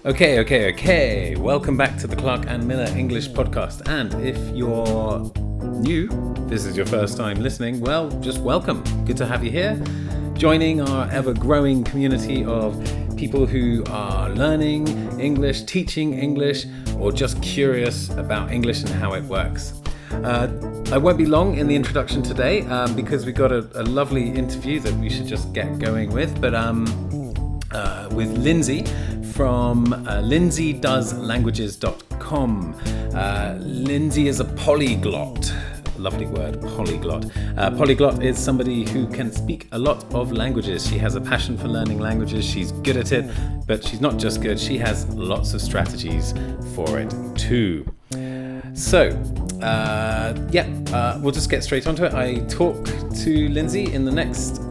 Okay. Welcome back to the Clark and Miller English podcast. And if you're new, this is your first time listening, well, just welcome. Good to have you here, joining our ever-growing community of people who are learning English, teaching English, or just curious about English and how it works. I won't be long in the introduction today because we've got a lovely interview that we should just get going with. But with Lindsay from LindsyDoesLanguages.com. Lindsay is a polyglot. Lovely word, polyglot. Polyglot is somebody who can speak a lot of languages. She has a passion for learning languages. She's good at it, but she's not just good. She has lots of strategies for it too. So, we'll just get straight onto it. I talk to Lindsay in the next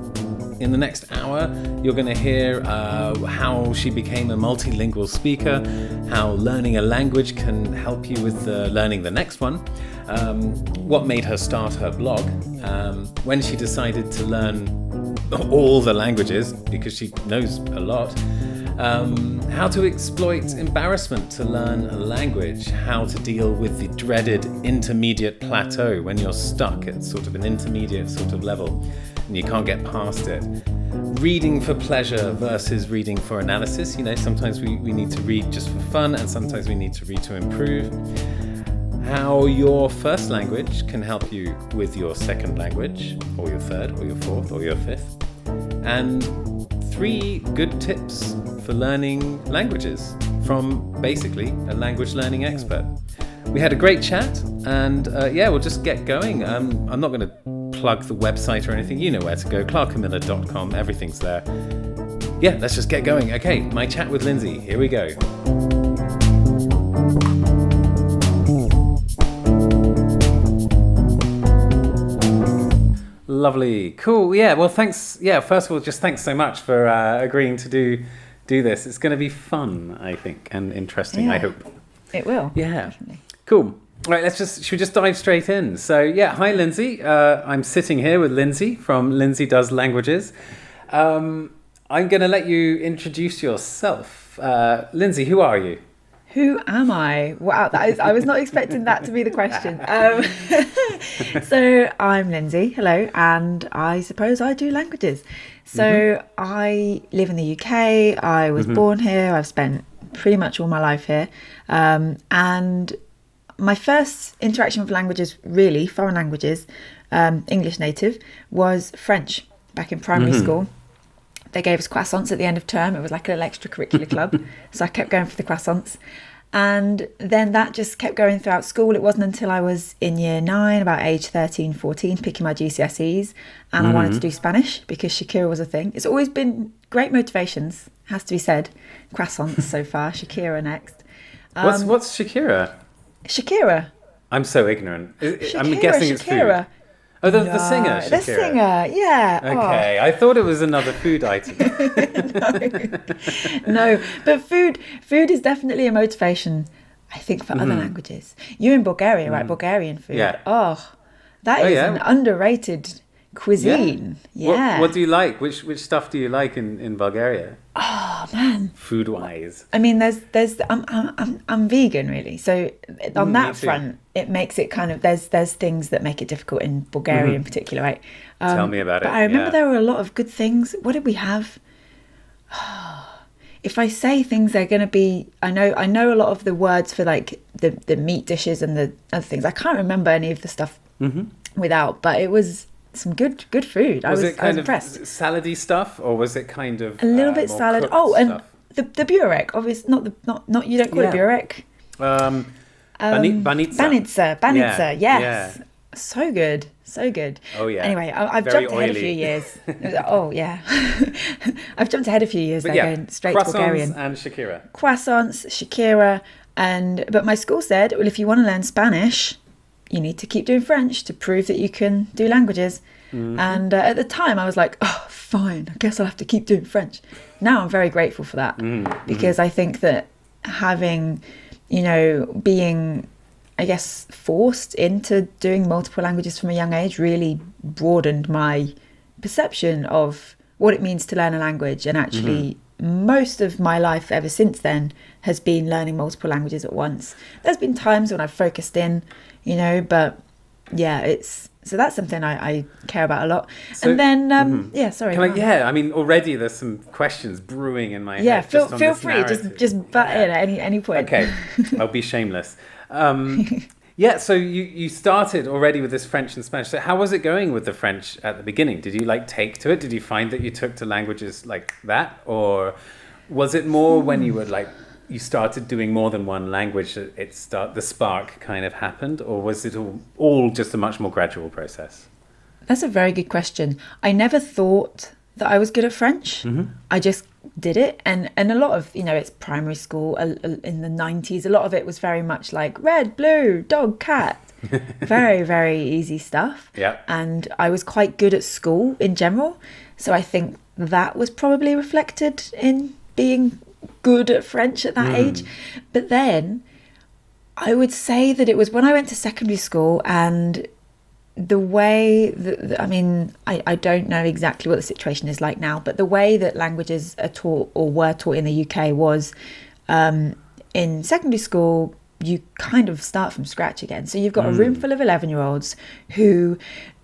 hour. You're going to hear how she became a multilingual speaker, how learning a language can help you with learning the next one, what made her start her blog, when she decided to learn all the languages because she knows a lot, how to exploit embarrassment to learn a language, how to deal with the dreaded intermediate plateau when you're stuck at sort of an intermediate sort of level and you can't get past it. Reading for pleasure versus reading for analysis. You know, sometimes we need to read just for fun and sometimes we need to read to improve. How your first language can help you with your second language, or your third, or your fourth, or your fifth. And 3 good tips for learning languages from basically a language learning expert. We had a great chat and we'll just get going. I'm not going to plug the website or anything. You know where to go, clarkandmiller.com, everything's there. Yeah, let's just get going. Okay, my chat with Lindsay, here we go. Lovely, cool. Yeah, well, thanks. Yeah, first of all, just thanks so much for agreeing to do this. It's going to be fun, I think, and interesting. I hope it will. Yeah, definitely. Cool. Right, should we just dive straight in? So, yeah, hi, Lindsay. I'm sitting here with Lindsay from Lindsay Does Languages. I'm going to let you introduce yourself. Lindsay, who are you? Who am I? Wow, I was not expecting that to be the question. So I'm Lindsay, hello, and I suppose I do languages. So I live in the UK, I was born here, I've spent pretty much all my life here. And my first interaction with languages, really, foreign languages, English native, was French back in primary school. They gave us croissants at the end of term. It was like a little extracurricular club. So I kept going for the croissants. And then that just kept going throughout school. It wasn't until I was in year 9, about age 13, 14, picking my GCSEs. And I wanted to do Spanish because Shakira was a thing. It's always been great motivations, has to be said. Croissants so far, Shakira next. What's Shakira? Shakira. I'm so ignorant. I'm guessing it's food. Oh, the singer, Shakira. The singer, yeah. Okay, I thought it was another food item. No, but food is definitely a motivation, I think, for other languages. You're in Bulgaria, right? Bulgarian food. Yeah. That is an underrated cuisine. Yeah. What do you like? Which stuff do you like in Bulgaria? Oh man, food-wise. I mean, I'm vegan really, so on that front, it makes it kind of there's things that make it difficult in Bulgaria in particular, right? Tell me about it. But I remember there were a lot of good things. What did we have? If I say things, they're going to be. I know a lot of the words for like the meat dishes and the other things. I can't remember any of the stuff without, but it was some good food. I was impressed. Salady stuff, or was it kind of a little bit salad? Oh, and stuff? the burek, obviously not you don't call it burek. Banitsa, yes. So good. Oh yeah. Anyway, I've jumped ahead a few years. Oh yeah. I've jumped ahead a few years. They're going straight to Bulgarian. Croissants, Shakira, but my school said, well, if you want to learn Spanish, you need to keep doing French to prove that you can do languages. And at the time I was like, oh, fine, I guess I'll have to keep doing French. Now I'm very grateful for that because I think that having, being, I guess, forced into doing multiple languages from a young age really broadened my perception of what it means to learn a language and actually most of my life ever since then has been learning multiple languages at once. There's been times when I've focused in, but yeah, so that's something I care about a lot. So, and then, yeah, sorry. I mean, already there's some questions brewing in my head. Yeah, feel free, narrative. just butt in at any point. Okay, I'll be shameless. Yeah, so you started already with this French and Spanish. So how was it going with the French at the beginning? Did you take to it? Did you find that you took to languages like that? Or was it more when you were you started doing more than one language that the spark kind of happened? Or was it all just a much more gradual process? That's a very good question. I never thought that I was good at French. I just did it, and a lot of it's primary school in the 90s. A lot of it was very much like red, blue, dog, cat, very, very easy stuff. Yeah. And I was quite good at school in general, so I think that was probably reflected in being good at French at that age. But then I would say that it was when I went to secondary school, and the way that, I don't know exactly what the situation is like now, but the way that languages are taught or were taught in the UK was in secondary school, you kind of start from scratch again. So you've got a room full of 11-year-olds who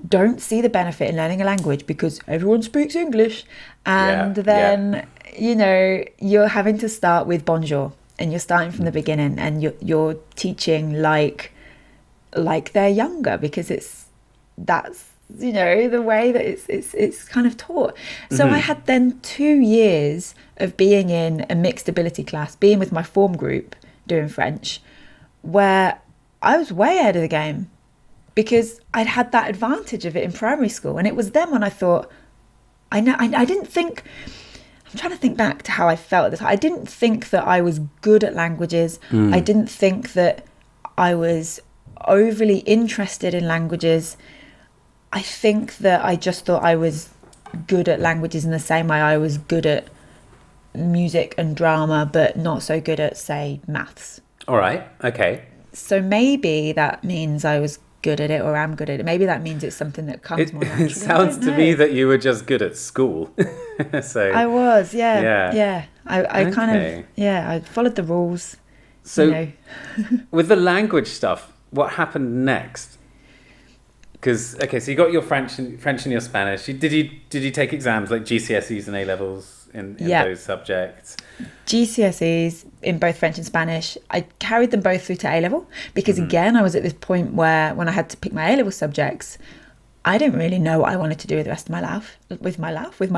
don't see the benefit in learning a language because everyone speaks English. And then, you're having to start with bonjour, and you're starting from the beginning, and you're teaching like they're younger, because that's the way that it's kind of taught. So I had then 2 years of being in a mixed ability class, being with my form group doing French, where I was way ahead of the game because I'd had that advantage of it in primary school. And it was then when I thought, I didn't think, I'm trying to think back to how I felt at the time. I didn't think that I was good at languages. I didn't think that I was overly interested in languages. I think that I just thought I was good at languages in the same way I was good at music and drama, but not so good at, say, maths. All right. Okay. So maybe that means I was good at it, or am good at it. Maybe that means it's something that comes more naturally. It sounds to me that you were just good at school. So I was, yeah. I kind of, I followed the rules. So with the language stuff, what happened next? Because so you got your French and your Spanish. Did you take exams like GCSEs and A levels in those subjects? GCSEs in both French and Spanish. I carried them both through to A level because again, I was at this point where when I had to pick my A level subjects, I didn't really know what I wanted to do with the rest of my life. With my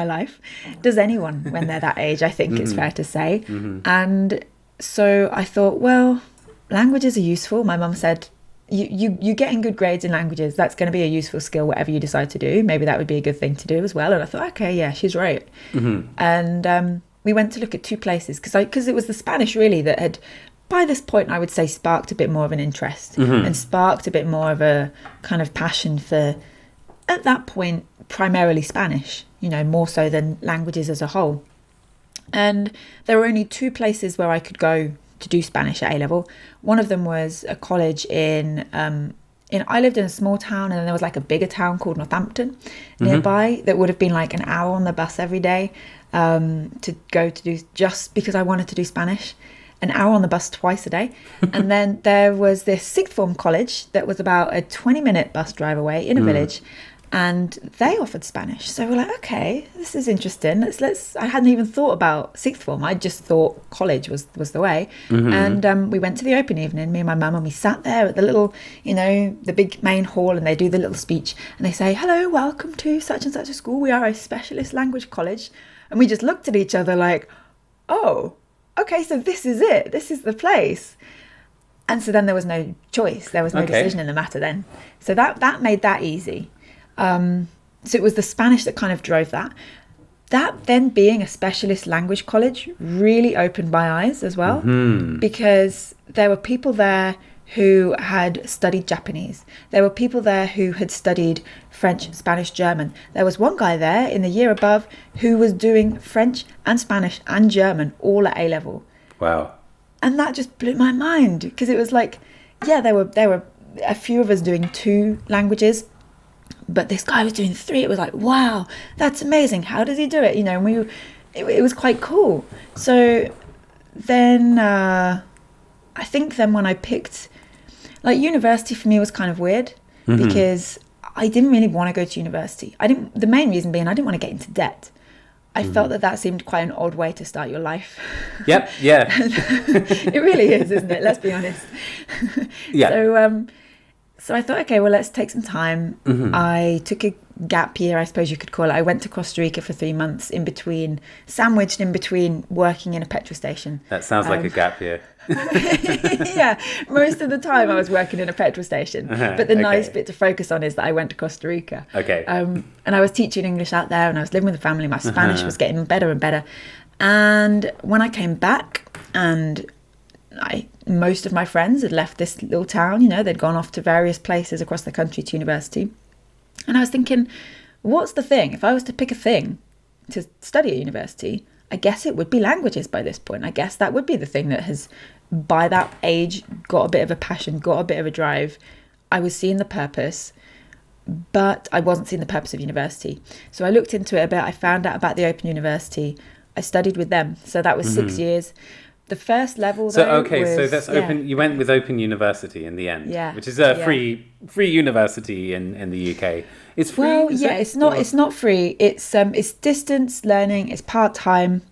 life, does anyone when they're that age? I think it's fair to say. And so I thought, well, languages are useful. My mum said, you getting good grades in languages, that's going to be a useful skill, whatever you decide to do. Maybe that would be a good thing to do as well. And I thought, okay, yeah, she's right. And we went to look at two places because it was the Spanish really that had, by this point, I would say, sparked a bit more of an interest and sparked a bit more of a kind of passion for, at that point, primarily Spanish, more so than languages as a whole. And there were only two places where I could go to do Spanish at A level. One of them was a college in I lived in a small town, and then there was like a bigger town called Northampton nearby that would have been like an hour on the bus every day to go to do, just because I wanted to do Spanish, an hour on the bus twice a day. And then there was this sixth form college that was about a 20-minute bus drive away in a village, and they offered Spanish. So we're like, okay, this is interesting. Let's. I hadn't even thought about sixth form. I just thought college was the way. And we went to the open evening, me and my mum, and we sat there at the little, the big main hall, and they do the little speech, and they say, hello, welcome to such and such a school. We are a specialist language college. And we just looked at each other like, oh, okay, so this is it. This is the place. And so then there was no choice. There was no decision in the matter then. So that made that easy. So it was the Spanish that kind of drove that. That then being a specialist language college really opened my eyes as well, because there were people there who had studied Japanese. There were people there who had studied French, Spanish, German. There was one guy there in the year above who was doing French and Spanish and German all at A level. Wow. And that just blew my mind, because it was like, there were a few of us doing 2 languages, but this guy was doing 3. It was like, wow, that's amazing. How does he do it? And it was quite cool. So then I think then when I picked, like, university for me was kind of weird because I didn't really want to go to university. The main reason being I didn't want to get into debt. I felt that seemed quite an odd way to start your life. Yep, yeah. It really is, isn't it? Let's be honest. Yeah. So I thought, okay, well, let's take some time. I took a gap year, I suppose you could call it. I went to Costa Rica for 3 months sandwiched in between working in a petrol station. That sounds like a gap year. Yeah, most of the time I was working in a petrol station. But the nice bit to focus on is that I went to Costa Rica. Okay. And I was teaching English out there, and I was living with the family. My Spanish was getting better and better. And when I came back, and most of my friends had left this little town, they'd gone off to various places across the country to university. And I was thinking, what's the thing? If I was to pick a thing to study at university, I guess it would be languages by this point. I guess that would be the thing that has, by that age, got a bit of a passion, got a bit of a drive. I was seeing the purpose, but I wasn't seeing the purpose of university. So I looked into it a bit. I found out about the Open University. I studied with them. So that was 6 years. The first level, though, so that's open. You went with Open University in the end, which is a free university in the UK. It's free. Well, it's not. It's not free. It's distance learning. It's part time,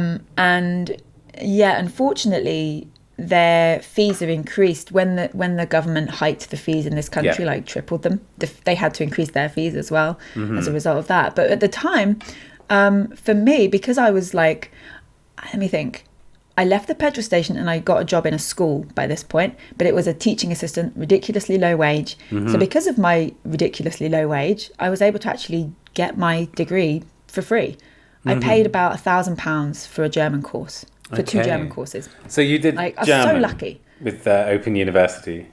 and unfortunately, their fees have increased when the government hiked the fees in this country, like tripled them. They had to increase their fees as well as a result of that. But at the time, for me, because I was like, let me think. I left the petrol station and I got a job in a school by this point, but it was a teaching assistant, ridiculously low wage. So because of my ridiculously low wage, I was able to actually get my degree for free. I paid about £1,000 for a German course, for 2 German courses. So you did I was German so lucky. With Open University?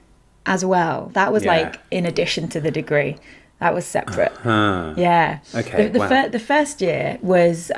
As well. That was like in addition to the degree. That was separate. Yeah. Okay, The first year was...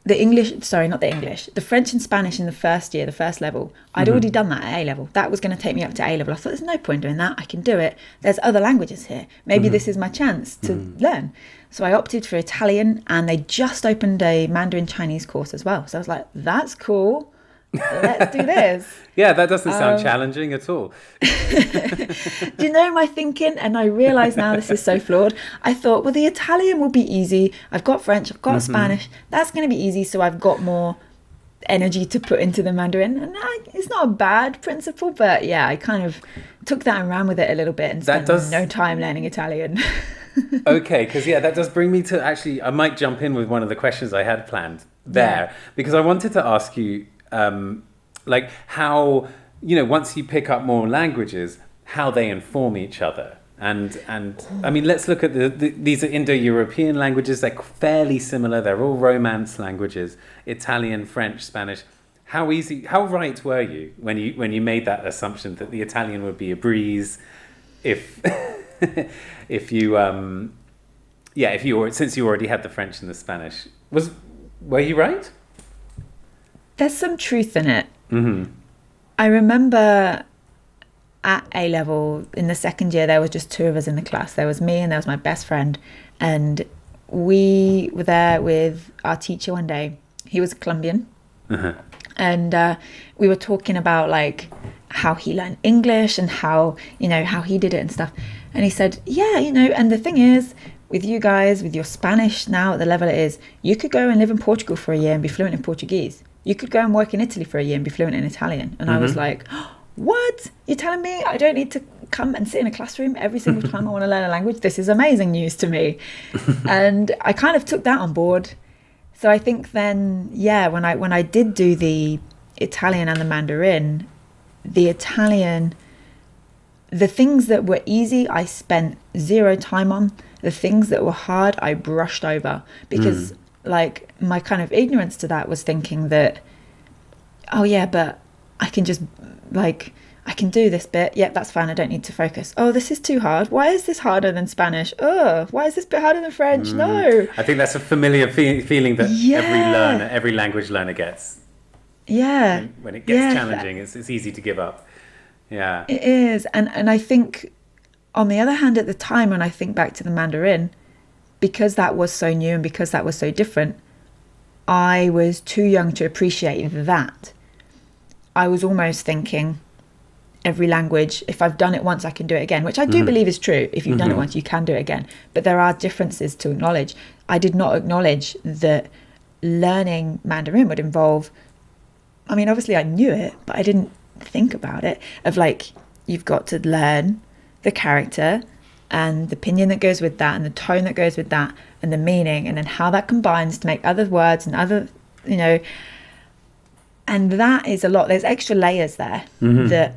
the French and Spanish in the first year, the first level. I'd already done that at A level. That was going to take me up to A level. I thought, there's no point doing that. I can do it. There's other languages here. Maybe this is my chance to learn. So I opted for Italian, and they just opened a Mandarin Chinese course as well. So I was like, that's cool. Let's do this. Yeah, that doesn't sound challenging at all. Do you know my thinking? And I realise now this is so flawed. I thought, well, the Italian will be easy. I've got French, I've got Spanish. That's going to be easy. So I've got more energy to put into the Mandarin. And it's not a bad principle, but yeah, I kind of took that and ran with it a little bit and spent no time learning Italian. Okay, because that does bring me to actually, I might jump in with one of the questions I had planned there, because I wanted to ask you, like how, once you pick up more languages, how they inform each other. And I mean, let's look at these are Indo-European languages. They're fairly similar. They're all Romance languages, Italian, French, Spanish. How right were you when you made that assumption that the Italian would be a breeze if if you since you already had the French and the Spanish? Were you right? There's some truth in it. I remember at A level in the second year, there was just 2 of us in the class. There was me and there was my best friend, and we were there with our teacher one day. He was Colombian, and we were talking about like how he learned English and how he did it and stuff. And he said, and the thing is, with you guys, with your Spanish now at the level it is, you could go and live in Portugal for a year and be fluent in Portuguese. You could go and work in Italy for a year and be fluent in Italian. And I was like, what? You're telling me I don't need to come and sit in a classroom every single time I want to learn a language? This is amazing news to me. And I kind of took that on board. So I think then, when I did do the Italian and the Mandarin, the Italian, the things that were easy, I spent 0 time on. The things that were hard, I brushed over because like my kind of ignorance to that was thinking that, but I can just I can do this bit. Yep, that's fine. I don't need to focus. Oh, this is too hard. Why is this harder than Spanish? Oh, why is this bit harder than French? No. I think that's a familiar feeling that every language learner gets. Yeah. When it gets challenging, it's easy to give up. Yeah. It is. And I think, on the other hand, at the time, when I think back to the Mandarin, because that was so new and because that was so different, I was too young to appreciate that. I was almost thinking every language, if I've done it once, I can do it again, which I do believe is true. If you've done it once, you can do it again. But there are differences to acknowledge. I did not acknowledge that learning Mandarin would involve, I mean, obviously I knew it, but I didn't think about it, of like, you've got to learn the character and the pinyin that goes with that and the tone that goes with that and the meaning, and then how that combines to make other words and other, you know, and that is a lot. There's extra layers there that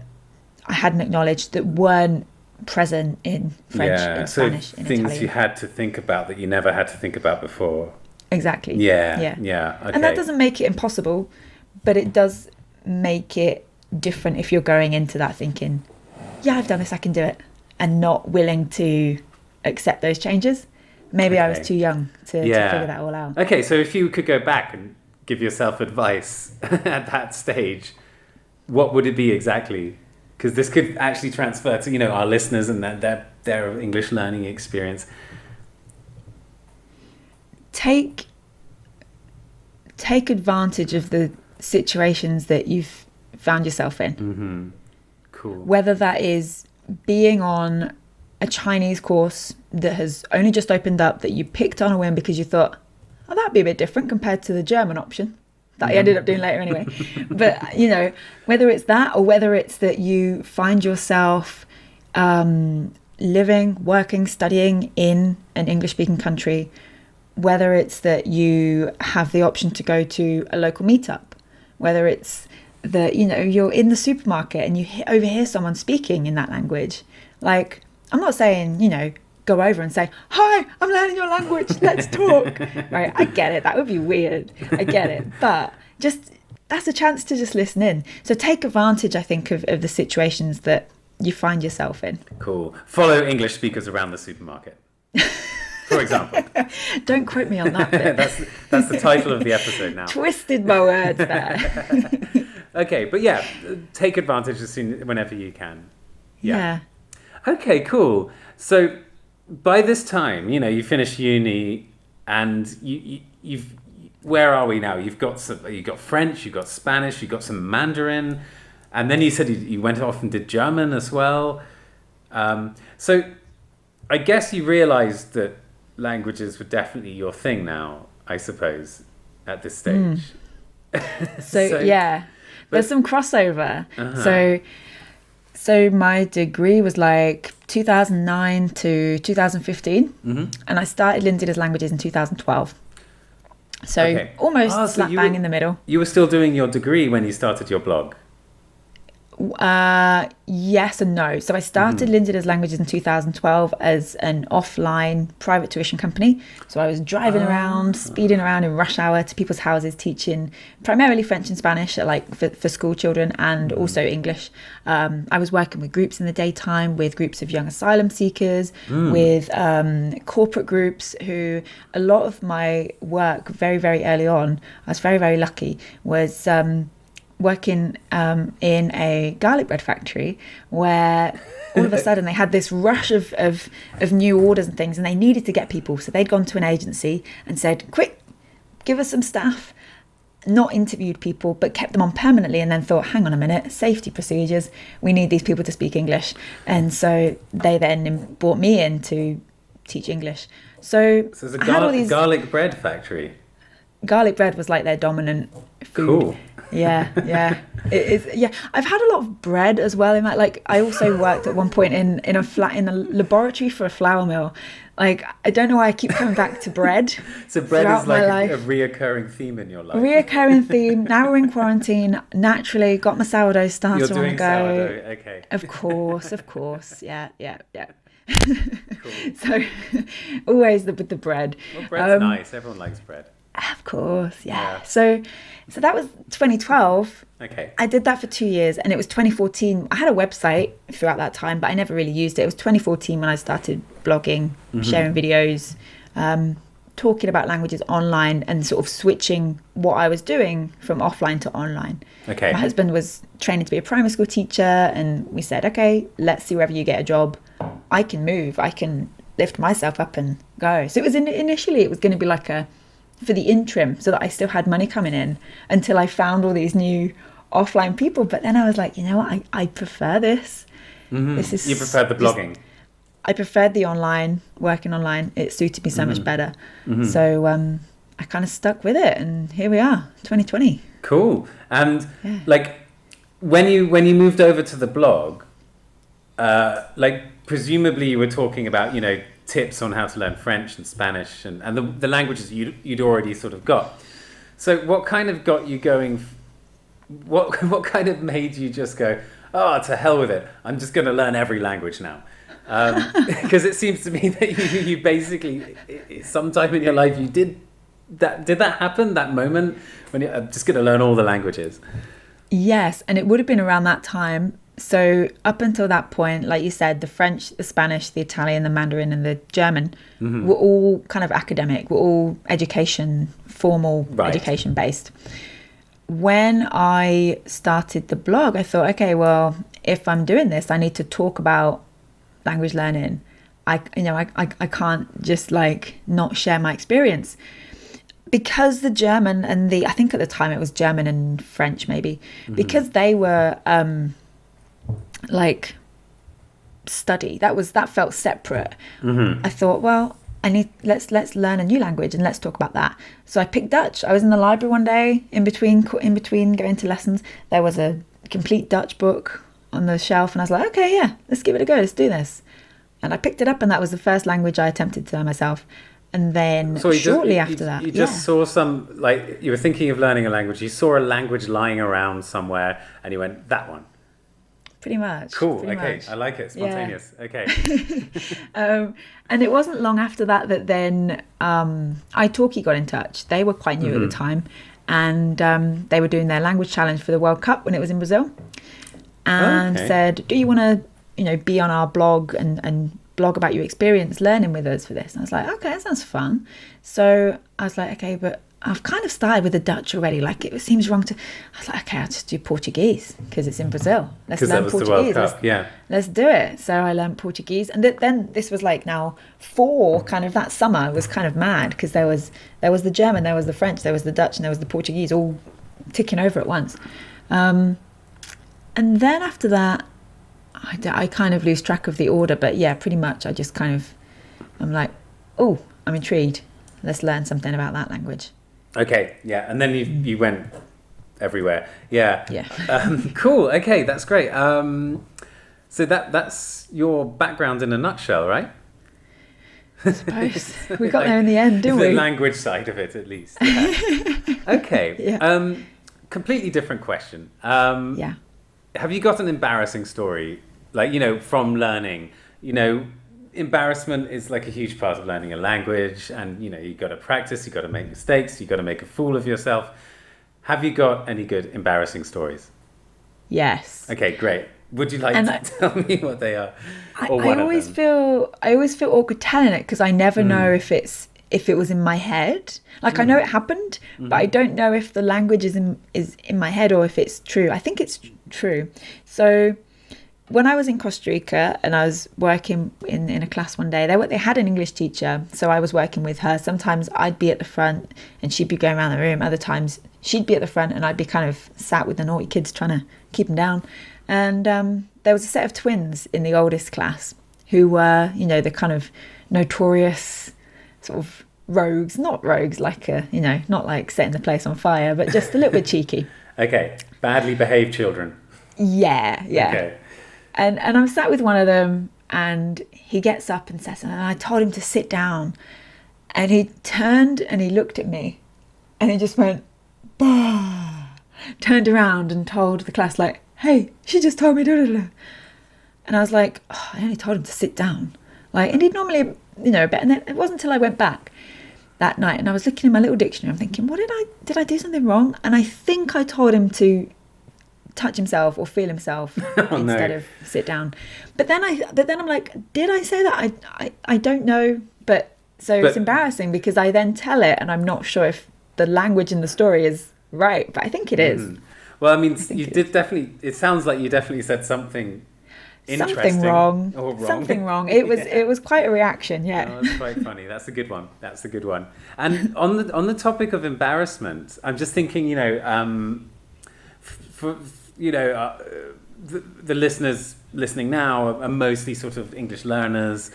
I hadn't acknowledged, that weren't present in French and Spanish, so in things Italian. you had to think about that you never had to think about before. Exactly. Yeah. Okay. And that doesn't make it impossible, but it does make it different if you're going into that thinking, yeah, I've done this, I can do it, and not willing to accept those changes. Maybe I was too young to figure that all out. Okay, so if you could go back and give yourself advice at that stage, what would it be exactly? Because this could actually transfer to, you know, our listeners and their English learning experience. Take advantage of the situations that you've found yourself in. Cool. Whether that is being on a Chinese course that has only just opened up, that you picked on a whim because you thought, oh, that'd be a bit different compared to the German option that I ended up doing later anyway. But, you know, whether it's that, or whether it's that you find yourself living, working, studying in an English-speaking country, whether it's that you have the option to go to a local meetup, whether it's that, you know, you're in the supermarket and you overhear someone speaking in that language. Like, I'm not saying, you know, go over and say, hi, I'm learning your language, let's talk. Right, I get it, that would be weird, I get it, but just, that's a chance to just listen in. So take advantage, I think, of the situations that you find yourself in. Cool. Follow English speakers around the supermarket, for example. Don't quote me on that bit. that's the title of the episode now. Twisted my words there. Okay, but yeah, take advantage whenever you can. Yeah. Okay, cool. So by this time, you know, you finish uni, and you've where are we now? You've got French, you've got Spanish, you've got some Mandarin, and then you said you went off and did German as well. So I guess you realised that languages were definitely your thing now, I suppose, at this stage. So yeah, there's some crossover. So my degree was like 2009 to 2015, and I started Lindsay Does Languages in 2012. So almost slap bang in the middle. You were still doing your degree when you started your blog? Yes and no. So I started Lindsay Does Languages in 2012 as an offline private tuition company. So I was driving around, speeding around in rush hour to people's houses, teaching primarily French and Spanish, like for school children, and also English. I was working with groups in the daytime, with groups of young asylum seekers, with corporate groups. Who a lot of my work very, very early on, I was very, very lucky, was working in a garlic bread factory, where all of a sudden they had this rush of new orders and things, and they needed to get people. So they'd gone to an agency and said, quick, give us some staff. Not interviewed people, but kept them on permanently, and then thought, hang on a minute, safety procedures, we need these people to speak English. And so they then brought me in to teach English. So it's a garlic bread factory. Garlic bread was like their dominant food. Cool. Yeah. It is. Yeah, I've had a lot of bread as well in that. Like, I also worked at one point in a laboratory for a flour mill. Like, I don't know why I keep coming back to bread. So bread is like a reoccurring theme in your life. Reoccurring theme. Now we're in quarantine. Naturally, got my sourdough starter You're doing on the go. Sourdough, okay. Of course. Yeah. Cool. So always with the bread. Well, bread's nice. Everyone likes bread. Of course, yeah. So that was 2012. Okay. I did that for 2 years, and it was 2014. I had a website throughout that time, but I never really used it. It was 2014 when I started blogging, sharing videos, talking about languages online, and sort of switching what I was doing from offline to online. Okay. My husband was training to be a primary school teacher, and we said, okay, let's see wherever you get a job. I can move. I can lift myself up and go. So it was initially it was going to be like a for the interim so that I still had money coming in until I found all these new offline people. But then I was like, you know what, I prefer this. This is, you preferred the blogging? I preferred the online, working online. It suited me so much better. So I kind of stuck with it, and here we are, 2020. Cool. And like when you moved over to the blog, like presumably you were talking about, you know, tips on how to learn French and Spanish and the languages you'd already sort of got. So what kind of got you going? What kind of made you just go, oh, to hell with it, I'm just going to learn every language now? Because it seems to me that you basically, sometime in your life, you did that. Did that happen, that moment when you're just going to learn all the languages? Yes, and it would have been around that time. So up until that point, like you said, the French, the Spanish, the Italian, the Mandarin and the German were all kind of academic, were all education, formal education based. When I started the blog, I thought, okay, well, if I'm doing this, I need to talk about language learning. I can't just like not share my experience, because the German and I think at the time it was German and French maybe, because they were like study. That felt separate. I thought, well, let's learn a new language and let's talk about that. So I picked Dutch. I was in the library one day in between going to lessons. There was a complete Dutch book on the shelf, and I was like, okay, yeah, let's give it a go. Let's do this. And I picked it up, and that was the first language I attempted to learn myself. And then shortly after that, you just saw some, like, you were thinking of learning a language. You saw a language lying around somewhere, and you went, that one. Pretty much. Cool. Pretty Okay. much. I like it. Spontaneous. Yeah. Okay. And it wasn't long after that then italki got in touch. They were quite new at the time, and they were doing their language challenge for the World Cup when it was in Brazil, and said, do you want to, you know, be on our blog and blog about your experience learning with us for this? And I was like, okay, that sounds fun. So I was like, okay, but I've kind of started with the Dutch already. Like, it seems wrong to... I was like, okay, I'll just do Portuguese because it's in Brazil. Let's learn Portuguese. The World Cup, let's do it. So I learned Portuguese. And then this was like now kind of that summer was kind of mad, because there was the German, there was the French, there was the Dutch, and there was the Portuguese all ticking over at once. And then after that, I kind of lose track of the order. But yeah, pretty much I just kind of... I'm like, oh, I'm intrigued. Let's learn something about that language. Okay, yeah, and then you went everywhere. Yeah. Cool. Okay, that's great. So that's your background in a nutshell, right? I suppose we got there in the end, didn't we? The language side of it, at least. Yeah. Okay. Yeah. Completely different question. Yeah. Have you got an embarrassing story, like, you know, from learning? You know, embarrassment is like a huge part of learning a language, and you know, you got to practice, you got to make mistakes, you got to make a fool of yourself. Have you got any good embarrassing stories? Yes. Okay, great. Would you like to tell me what they are? I always feel awkward telling it, because I never know if it was in my head. Like, I know it happened, but I don't know if the language is in my head or if it's true. I think it's true. So when I was in Costa Rica and I was working in a class one day, they had an English teacher, so I was working with her. Sometimes I'd be at the front and she'd be going around the room. Other times she'd be at the front and I'd be kind of sat with the naughty kids trying to keep them down. And there was a set of twins in the oldest class who were, you know, the kind of notorious sort of rogues, not rogues like not like setting the place on fire, but just a little bit cheeky. Okay, badly behaved children. Yeah. Okay. And I'm sat with one of them, and he gets up and says, and I told him to sit down, and he turned and he looked at me, and he just went, bah, turned around and told the class, like, hey, she just told me, da, da, da. And I was like, oh, I only told him to sit down. Like, and he'd normally, you know, and then it wasn't until I went back that night and I was looking in my little dictionary, I'm thinking, did I do something wrong? And I think I told him to touch himself or feel himself instead of sit down. But then I'm like, did I say that? I don't know. But it's embarrassing because I then tell it and I'm not sure if the language in the story is right, but I think it is. Well, I mean, you did definitely, it sounds like you definitely said something interesting or wrong. Something wrong. It was quite a reaction. Yeah. Oh, that's quite funny. That's a good one. And on the topic of embarrassment, I'm just thinking, the listeners listening now are mostly sort of English learners.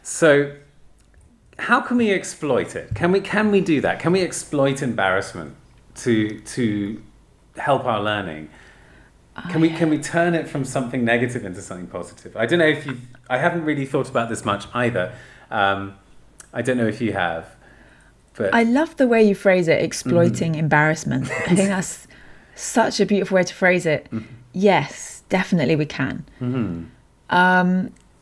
So how can we exploit it? Can we do that? Can we exploit embarrassment to help our learning? Can we turn it from something negative into something positive? I don't know if I haven't really thought about this much either. I don't know if you have. But I love the way you phrase it, exploiting embarrassment. I think that's such a beautiful way to phrase it. Yes, definitely we can.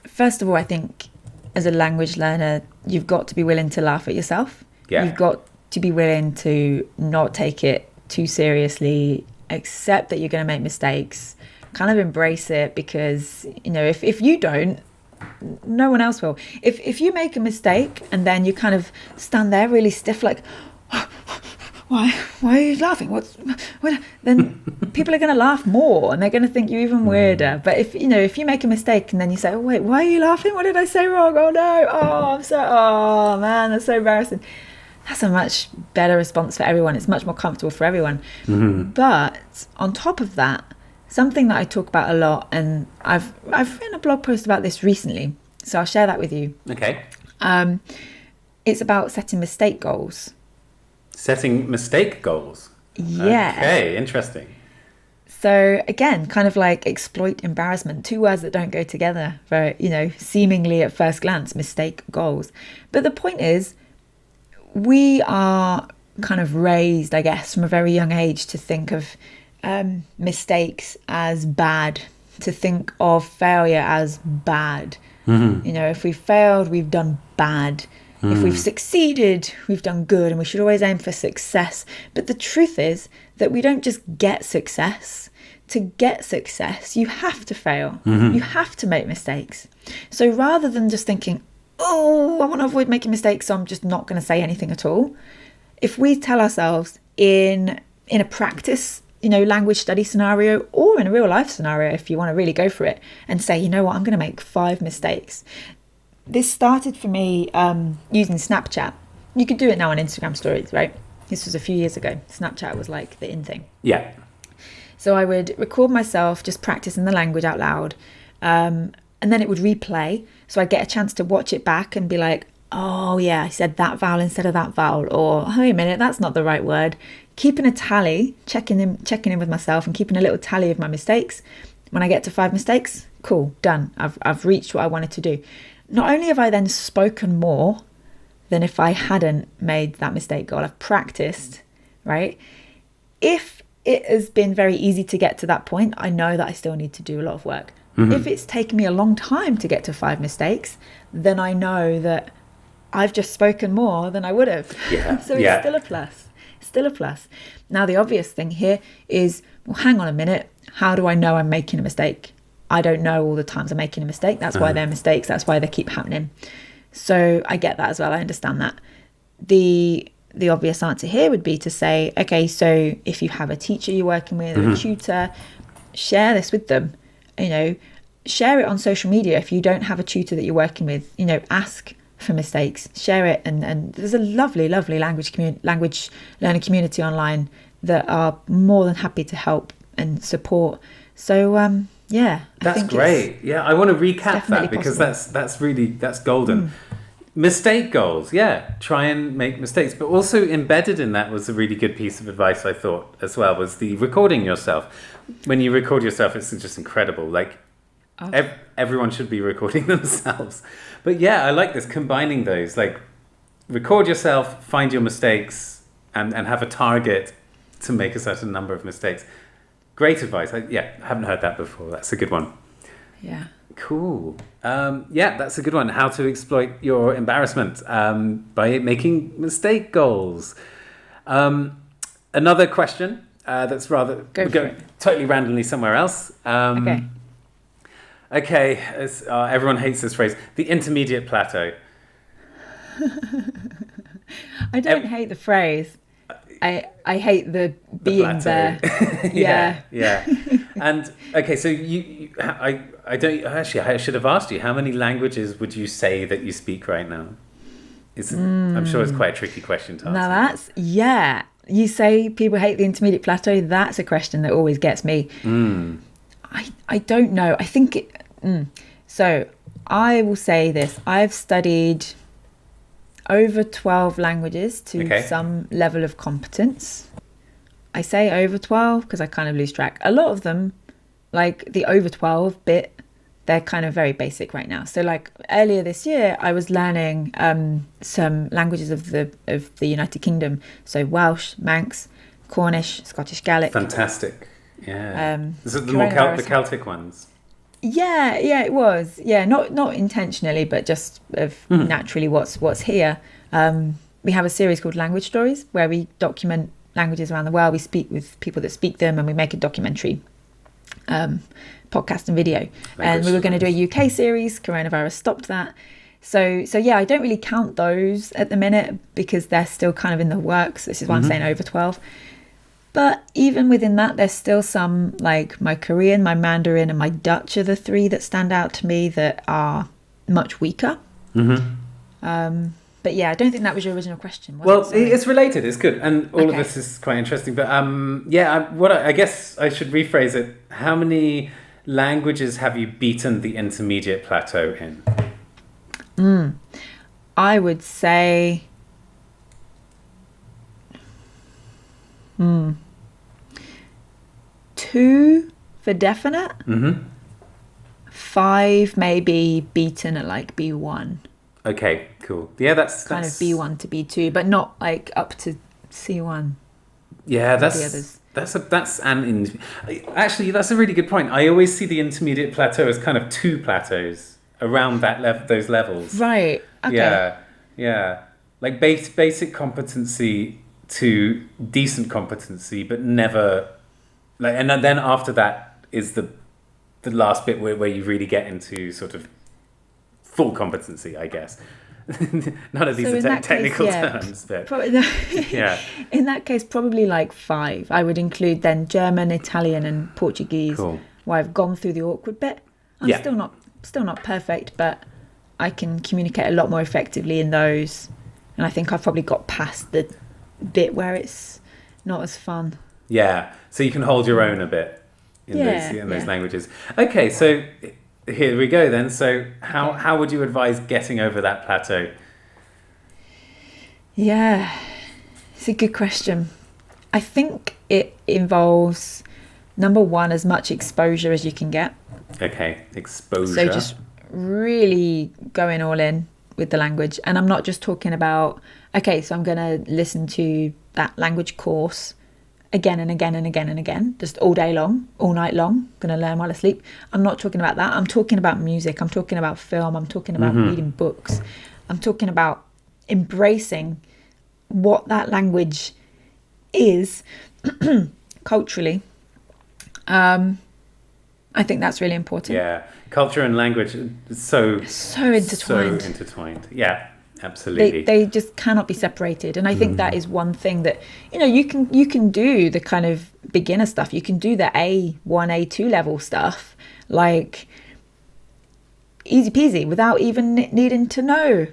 First of all, I think as a language learner, you've got to be willing to laugh at yourself. Yeah. You've got to be willing to not take it too seriously, accept that you're going to make mistakes, kind of embrace it, because, if you don't, no one else will. If you make a mistake and then you kind of stand there really stiff, like, why are you laughing? What? Then people are going to laugh more and they're going to think you're even weirder. But if you make a mistake and then you say, oh wait, why are you laughing? What did I say wrong? Oh no, oh man, that's so embarrassing. That's a much better response for everyone. It's much more comfortable for everyone. But on top of that, something that I talk about a lot, and I've written a blog post about this recently, so I'll share that with you. Okay. It's about setting mistake goals. Setting mistake goals? Yeah. Okay, interesting. So again, kind of like exploit embarrassment, two words that don't go together for, seemingly at first glance, mistake goals. But the point is, we are kind of raised, I guess, from a very young age to think of mistakes as bad, to think of failure as bad. If we've failed, we've done bad. If we've succeeded, we've done good, and we should always aim for success. But the truth is that we don't just get success. To get success, you have to fail. You have to make mistakes. So rather than just thinking, oh, I want to avoid making mistakes, so I'm just not going to say anything at all. If we tell ourselves in a practice, language study scenario, or in a real life scenario, if you want to really go for it, and say, you know what, I'm going to make 5 mistakes. This started for me using Snapchat. You could do it now on Instagram stories, right? This was a few years ago. Snapchat was like the in thing. Yeah. So I would record myself just practicing the language out loud. And then it would replay. So I'd get a chance to watch it back and be like, oh yeah, I said that vowel instead of that vowel. Or, oh, wait a minute, that's not the right word. Keeping a tally, checking in with myself and keeping a little tally of my mistakes. When I get to 5 mistakes, cool, done. I've reached what I wanted to do. Not only have I then spoken more than if I hadn't made that mistake goal, I've practiced, right? If it has been very easy to get to that point, I know that I still need to do a lot of work. If it's taken me a long time to get to 5 mistakes, then I know that I've just spoken more than I would have. Yeah. So it's still a plus. Still a plus. Now, the obvious thing here is, well, hang on a minute. How do I know I'm making a mistake? I don't know all the times I'm making a mistake. That's why they're mistakes. That's why they keep happening. So I get that as well. I understand that. The obvious answer here would be to say, okay, so if you have a teacher you're working with or a tutor, share this with them. Share it on social media. If you don't have a tutor that you're working with, ask for mistakes, share it. And there's a lovely, lovely language learner community online that are more than happy to help and support. So, yeah, that's great. Yeah, I want to recap that because that's golden. Mistake goals, yeah. Try and make mistakes, but also embedded in that was a really good piece of advice I thought as well, was the recording yourself. When you record yourself, it's just incredible. Like everyone should be recording themselves. But yeah, I like this, combining those. Like record yourself, find your mistakes, and have a target to make a certain number of mistakes. Great advice. I haven't heard that before. That's a good one. Yeah. Cool. That's a good one. How to exploit your embarrassment by making mistake goals. Another question that's rather totally randomly somewhere else. Okay. Everyone hates this phrase. The intermediate plateau. I don't hate the phrase. I hate the being there. Yeah. And okay, so I I don't actually. I should have asked you. How many languages would you say that you speak right now? I'm sure it's quite a tricky question to answer. Now you say people hate the Intermediate Plateau. That's a question that always gets me. I don't know. I think so. I will say this. I've studied over 12 languages to some level of competence. I say over 12 because I kind of lose track. A lot of them, like the over 12 bit, they're kind of very basic right now. So like earlier this year, I was learning some languages of the United Kingdom. So Welsh, Manx, Cornish, Scottish Gaelic. Fantastic. Yeah. Is it the Celtic ones? Yeah, it was. Yeah, not intentionally, but just naturally what's here. We have a series called Language Stories where we document languages around the world. We speak with people that speak them, and we make a documentary podcast and video. And we were going to do a UK series. Coronavirus stopped that. So yeah, I don't really count those at the minute because they're still kind of in the works. This is why I'm saying over 12. But even within that, there's still some, like my Korean, my Mandarin, and my Dutch are the three that stand out to me that are much weaker. But yeah, I don't think that was your original question. It's related. It's good. And all of this is quite interesting. But I guess I should rephrase it. How many languages have you beaten the Intermediate Plateau in? I would say... 2 for definite. 5 maybe beaten at like B1. Okay, cool. Yeah, that's kind of B1 to B2, but not like up to C1. Yeah, that's a really good point. I always see the Intermediate Plateau as kind of 2 plateaus around those levels. Right. Okay. Yeah. Like basic competency to decent competency, but never like. And then after that is the last bit where you really get into sort of full competency, I guess. None of these are technical terms, but yeah. In that case, probably like 5. I would include then German, Italian, and Portuguese. Cool. Where I've gone through the awkward bit. I'm still not perfect, but I can communicate a lot more effectively in those. And I think I've probably got past the bit where it's not as fun. Yeah, so you can hold your own a bit in those languages. Okay, so here we go then. So how would you advise getting over that plateau? Yeah, it's a good question. I think it involves, number one, as much exposure as you can get. Okay, exposure. So just really going all in with the language. And I'm not just talking about, okay, so I'm going to listen to that language course again and again and again and again, just all day long, all night long, going to learn while I sleep. I'm not talking about that. I'm talking about music. I'm talking about film. I'm talking about reading books. I'm talking about embracing what that language is culturally. I think that's really important. Yeah, culture and language is so intertwined. So intertwined. Yeah, absolutely. They just cannot be separated. And I think that is one thing that, you can do the kind of beginner stuff. You can do the A1, A2 level stuff, like easy peasy, without even needing to know,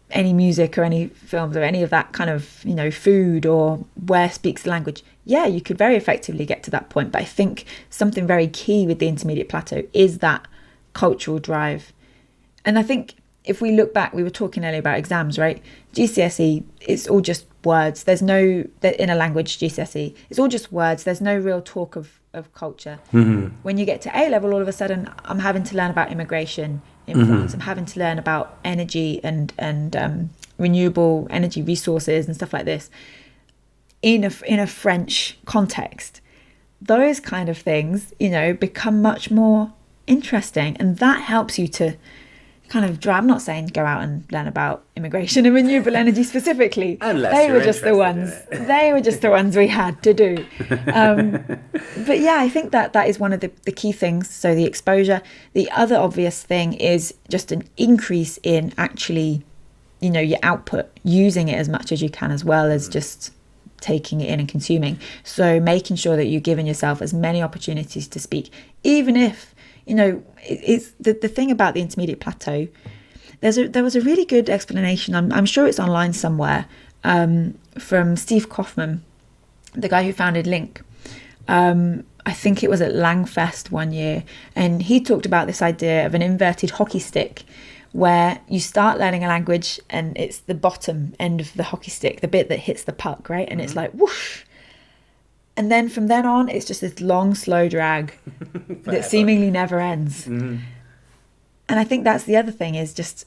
any music or any films or any of that kind of, food or where speaks the language. Yeah, you could very effectively get to that point. But I think something very key with the Intermediate Plateau is that cultural drive. And I think if we look back, we were talking earlier about exams, right? GCSE, it's all just words. There's no, in a language GCSE, it's all just words. There's no real talk of culture. When you get to A level, all of a sudden, I'm having to learn about immigration in France. I'm having to learn about energy and renewable energy resources and stuff like this in a French context. Those kind of things, become much more interesting, and that helps you to kind of drive. I'm not saying go out and learn about immigration and renewable energy specifically. They were just the ones we had to do. But yeah, I think that is one of the key things. So the exposure. The other obvious thing is just an increase in actually, your output, using it as much as you can, as well as just taking it in and consuming. So making sure that you're giving yourself as many opportunities to speak, even if it's the thing about the Intermediate Plateau. There was a really good explanation. I'm sure it's online somewhere, from Steve Kaufman, the guy who founded Link. I think it was at Langfest one year, and he talked about this idea of an inverted hockey stick, where you start learning a language and it's the bottom end of the hockey stick, the bit that hits the puck, right? And it's like whoosh. And then from then on, it's just this long, slow drag that seemingly never ends. Mm-hmm. And I think that's the other thing, is just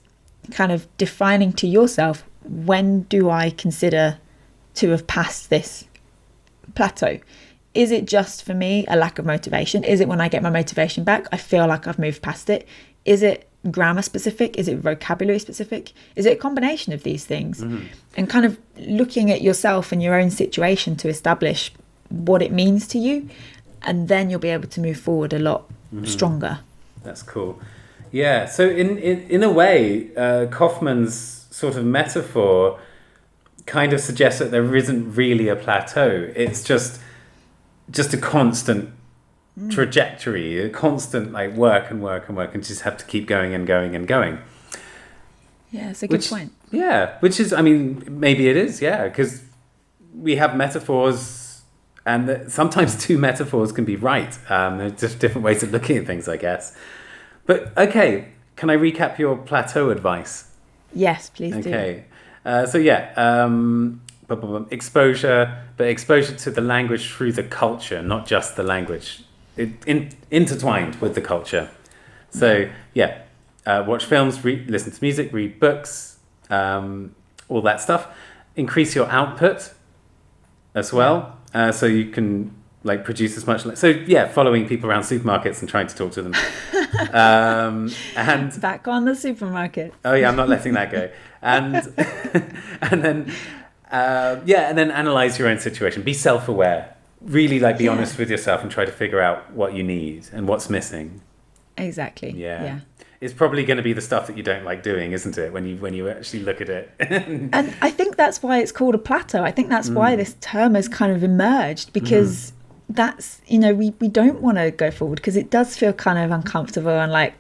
kind of defining to yourself, when do I consider to have passed this plateau? Is it just for me a lack of motivation? Is it when I get my motivation back, I feel like I've moved past it? Is it grammar specific? Is it vocabulary specific? Is it a combination of these things? Mm-hmm. And kind of looking at yourself and your own situation to establish what it means to you, and then you'll be able to move forward a lot stronger. That's cool. Yeah, so in a way, Kaufman's sort of metaphor kind of suggests that there isn't really a plateau. It's just a constant trajectory, a constant like work and just have to keep going and going and going. Yeah, it's a good point. Yeah, which is, I mean, maybe it is, yeah, because we have metaphors, and sometimes two metaphors can be right. There's just different ways of looking at things, I guess. But okay, can I recap your plateau advice? Yes, please do. Okay, so yeah, exposure, but exposure to the language through the culture, not just the language, intertwined with the culture. So yeah, watch films, listen to music, read books, all that stuff. Increase your output as well, so you can like produce as much. So yeah, following people around supermarkets and trying to talk to them. And back on the supermarket. Oh yeah, I'm not letting that go. And and then and then analyze your own situation. Be self-aware. Really be honest with yourself and try to figure out what you need and what's missing. Exactly. Yeah. It's probably going to be the stuff that you don't like doing, isn't it? When you actually look at it. And I think that's why it's called a plateau. I think that's why this term has kind of emerged, because that's, we don't want to go forward, because it does feel kind of uncomfortable and like,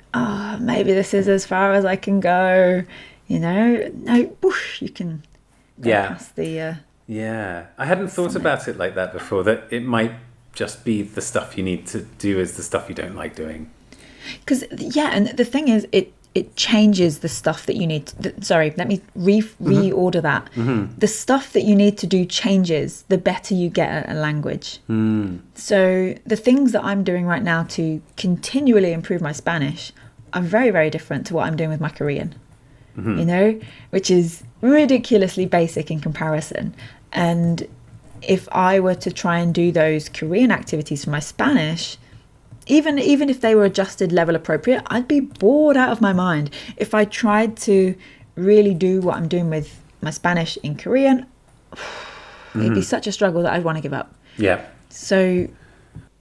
maybe this is as far as I can go. No, whoosh, you can go past the... Yeah, I hadn't thought about it like that before, that it might just be the stuff you need to do is the stuff you don't like doing. Because, and the thing is, it changes the stuff that you need to... Sorry, let me reorder that. Mm-hmm. The stuff that you need to do changes the better you get at a language. So the things that I'm doing right now to continually improve my Spanish are very, very different to what I'm doing with my Korean. Which is ridiculously basic in comparison. And if I were to try and do those Korean activities for my Spanish, even if they were adjusted level appropriate, I'd be bored out of my mind. If I tried to really do what I'm doing with my Spanish in Korean, it'd be such a struggle that I'd want to give up. Yeah. So,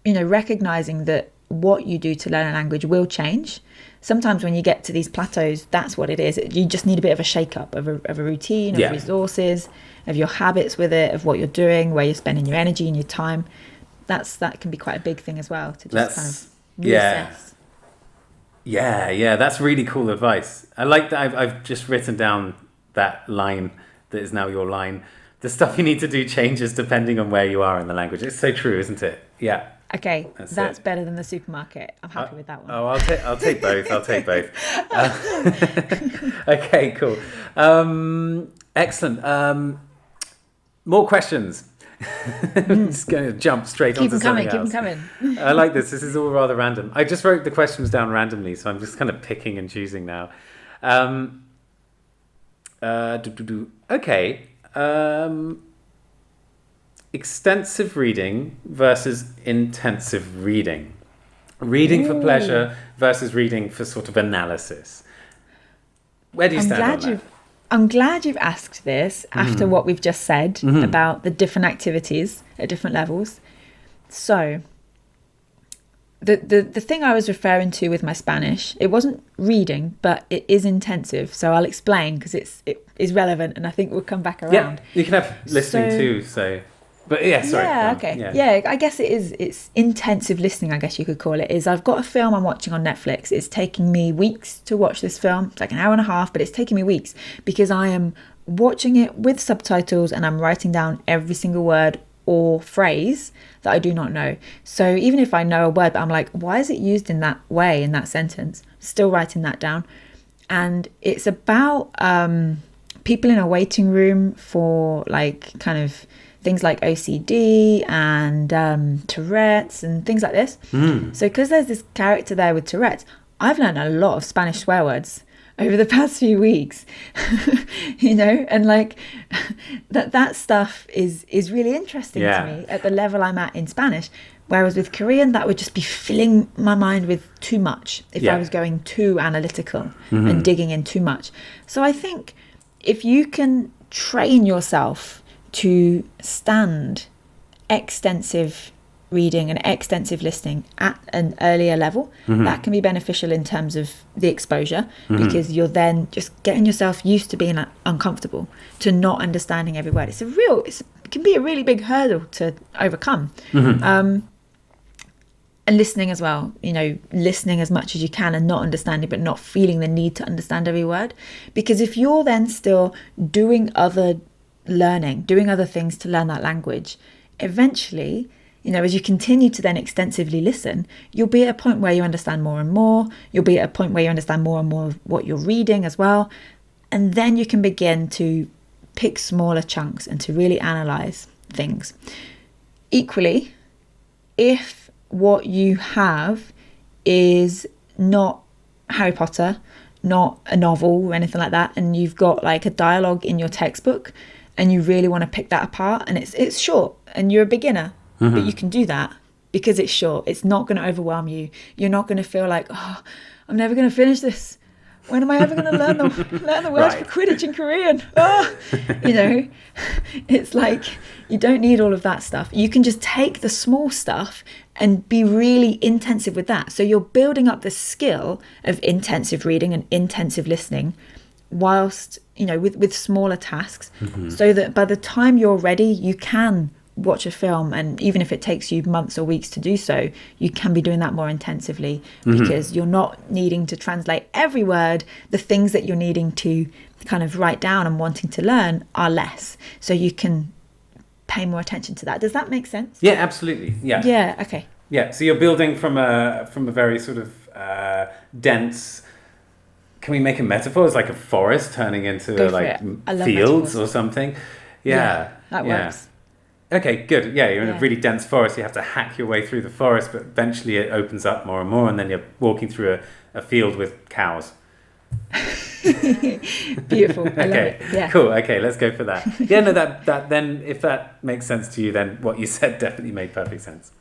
recognizing that what you do to learn a language will change. Sometimes when you get to these plateaus, that's what it is. You just need a bit of a shake-up of a routine, of resources, of your habits with it, of what you're doing, where you're spending your energy and your time. That can be quite a big thing as well, to just kind of reassess. Yeah, that's really cool advice. I like that. I've just written down that line that is now your line. The stuff you need to do changes depending on where you are in the language. It's so true, isn't it? Yeah. Okay, that's better than the supermarket. I'm happy with that one. Oh, I'll take both. I'll take both. Okay, cool. Excellent. More questions. I'm just going to jump straight onto something else. Keep them coming. I like this. This is all rather random. I just wrote the questions down randomly, so I'm just kind of picking and choosing now. Okay. Extensive reading versus intensive reading. Reading for pleasure versus reading for sort of analysis. Where do you stand on that? I'm glad you've asked this after what we've just said about the different activities at different levels. So the thing I was referring to with my Spanish, it wasn't reading, but it is intensive. So I'll explain, because it is relevant, and I think we'll come back around. Yeah, you can have listening too. So But yeah, sorry. Yeah, okay. Yeah, I guess it is. It's intensive listening, I guess you could call it. Is I've got a film I'm watching on Netflix. It's taking me weeks to watch this film. It's like an hour and a half, but it's taking me weeks because I am watching it with subtitles and I'm writing down every single word or phrase that I do not know. So even if I know a word, but I'm like, why is it used in that way in that sentence? Still writing that down. And it's about people in a waiting room for like kind of things like OCD and Tourette's and things like this. So because there's this character there with Tourette's, I've learned a lot of Spanish swear words over the past few weeks, you know, and like that stuff is really interesting to me at the level I'm at in Spanish. Whereas with Korean, that would just be filling my mind with too much if I was going too analytical and digging in too much. So I think if you can train yourself to stand extensive reading and extensive listening at an earlier level, that can be beneficial in terms of the exposure, because you're then just getting yourself used to being uncomfortable, to not understanding every word. It can be a really big hurdle to overcome. And listening as well, you know, listening as much as you can and not understanding, but not feeling the need to understand every word. Because if you're then still doing other learning, doing other things to learn that language, eventually, you know, as you continue to then extensively listen, you'll be at a point where you understand more and more. You'll be at a point where you understand more and more of what you're reading as well. And then you can begin to pick smaller chunks and to really analyze things. Equally, if what you have is not Harry Potter, not a novel or anything like that, and you've got like a dialogue in your textbook and you really want to pick that apart, and it's short and you're a beginner, but you can do that because it's short. It's not going to overwhelm you. You're not going to feel like, oh, I'm never going to finish this. When am I ever going to learn the words for Quidditch in Korean? Oh! You know, it's like you don't need all of that stuff. You can just take the small stuff and be really intensive with that. So you're building up the skill of intensive reading and intensive listening whilst, you know, with smaller tasks, so that by the time you're ready, you can watch a film, and even if it takes you months or weeks to do so, you can be doing that more intensively, because you're not needing to translate every word. The things that you're needing to kind of write down and wanting to learn are less, so you can pay more attention to that. Does that make sense? Yeah, absolutely. Yeah. Okay. Yeah, so you're building from a very sort of dense. Can we make a metaphor? It's like a forest turning into like fields or something. Yeah, that works. Okay, good. Yeah, you're in a really dense forest. You have to hack your way through the forest, but eventually it opens up more and more, and then you're walking through a field with cows. Beautiful. I love it. Yeah. Cool. Okay, let's go for that. Yeah, no, that then, if that makes sense to you, then what you said definitely made perfect sense.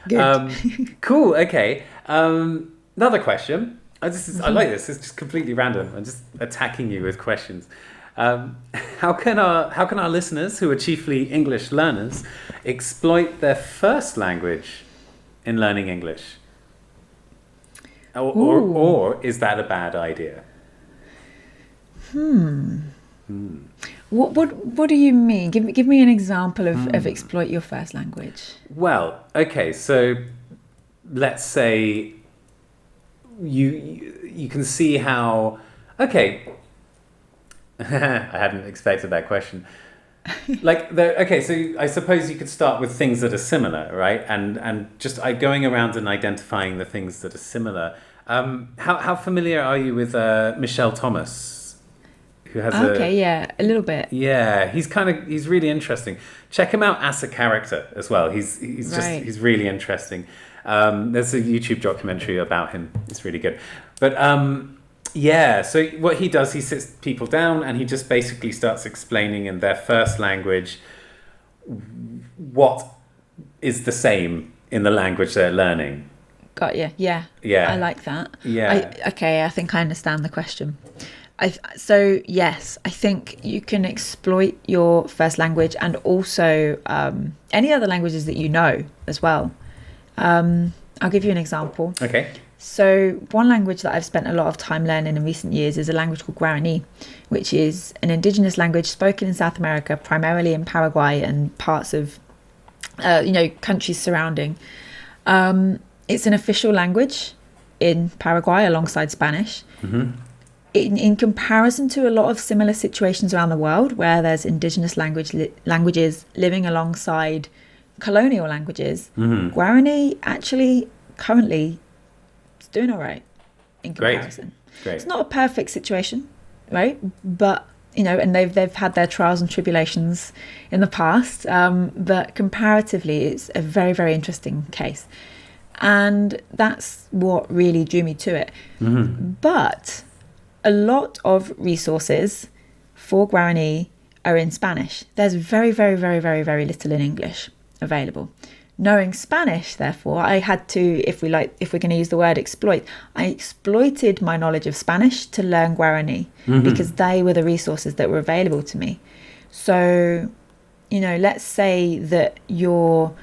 Good. Cool. Okay. Another question. I like this. It's just completely random. I'm just attacking you with questions. How can our listeners, who are chiefly English learners, exploit their first language in learning English? Or is that a bad idea? What do you mean? Give me an example of exploit your first language. Well, okay, so let's say you can see how. Okay. I hadn't expected that question. So I suppose you could start with things that are similar, right? And just going around and identifying the things that are similar. How familiar are you with Michel Thomas, who has a little bit. Yeah, he's really interesting. Check him out as a character as well. He's really interesting. There's a YouTube documentary about him. It's really good. But yeah, so what he does, he sits people down and he just basically starts explaining in their first language what is the same in the language they're learning. Got you. Yeah. I like that. Yeah. I think I understand the question. So yes, I think you can exploit your first language and also any other languages that you know as well. I'll give you an example. Okay. So one language that I've spent a lot of time learning in recent years is a language called Guarani, which is an indigenous language spoken in South America, primarily in Paraguay and parts of countries surrounding. It's an official language in Paraguay alongside Spanish. In comparison to a lot of similar situations around the world where there's indigenous languages living alongside colonial languages, Guarani actually currently is doing all right in comparison. Great. It's not a perfect situation, right? But and they've had their trials and tribulations in the past, but comparatively it's a very, very interesting case, and that's what really drew me to it. But a lot of resources for Guarani are in Spanish. There's very, very, very, very, very little in English available. Knowing Spanish, therefore, I had to, if we're going to use the word exploit, I exploited my knowledge of Spanish to learn Guarani because they were the resources that were available to me. So, let's say that your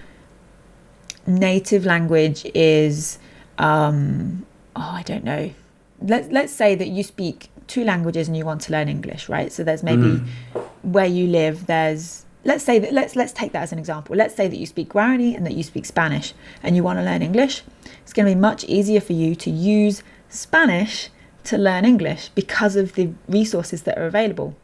native language is, I don't know. Let's say that you speak 2 languages and you want to learn English, right? So there's maybe where you live, let's say that let's take that as an example. Let's say that you speak Guarani and that you speak Spanish and you want to learn English. It's going to be much easier for you to use Spanish to learn English because of the resources that are available.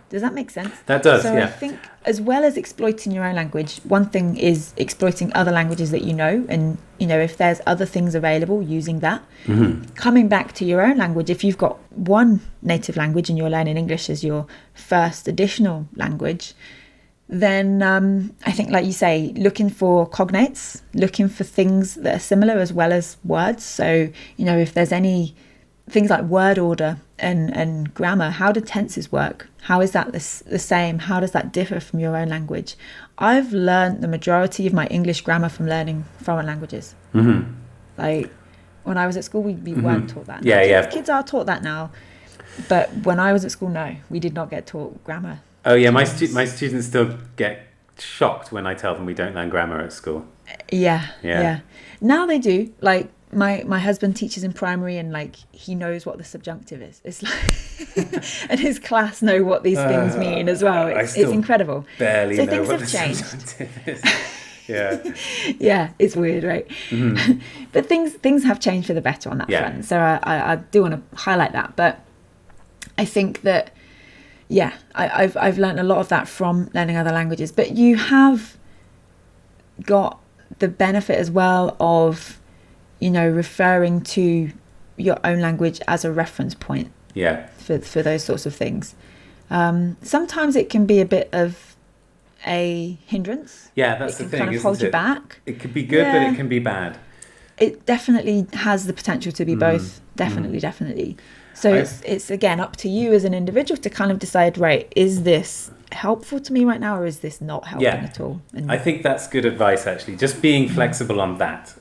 Does that make sense? That does, so yeah. I think as well as exploiting your own language, one thing is exploiting other languages that you know, and if there's other things available, using that. Coming back to your own language, if you've got one native language and you're learning English as your first additional language, then I think, like you say, looking for cognates, looking for things that are similar as well as words. So, if there's any things like word order and grammar, how do tenses work? How is that the same? How does that differ from your own language? I've learned the majority of my English grammar from learning foreign languages. Like when I was at school, we weren't taught that. Kids are taught that now. But when I was at school, no, we did not get taught grammar. Oh yeah, my students still get shocked when I tell them we don't learn grammar at school. Yeah. Now they do. Like my husband teaches in primary, and like he knows what the subjunctive is. It's like, and his class know what these things mean as well. It's incredible. Barely so know things what have the changed. subjunctive is. Yeah, it's weird, right? But things have changed for the better on that front. So I do want to highlight that. But I think that I've learned a lot of that from learning other languages. But you have got the benefit as well of referring to your own language as a reference point for those sorts of things. Sometimes it can be a bit of a hindrance. That's the thing, kind of hold you back. It could be good, but it can be bad. It definitely has the potential to be both. Definitely. So it's again up to you as an individual to kind of decide, right, is this helpful to me right now, or is this not helping at all? And I think that's good advice, actually. Just being flexible on that,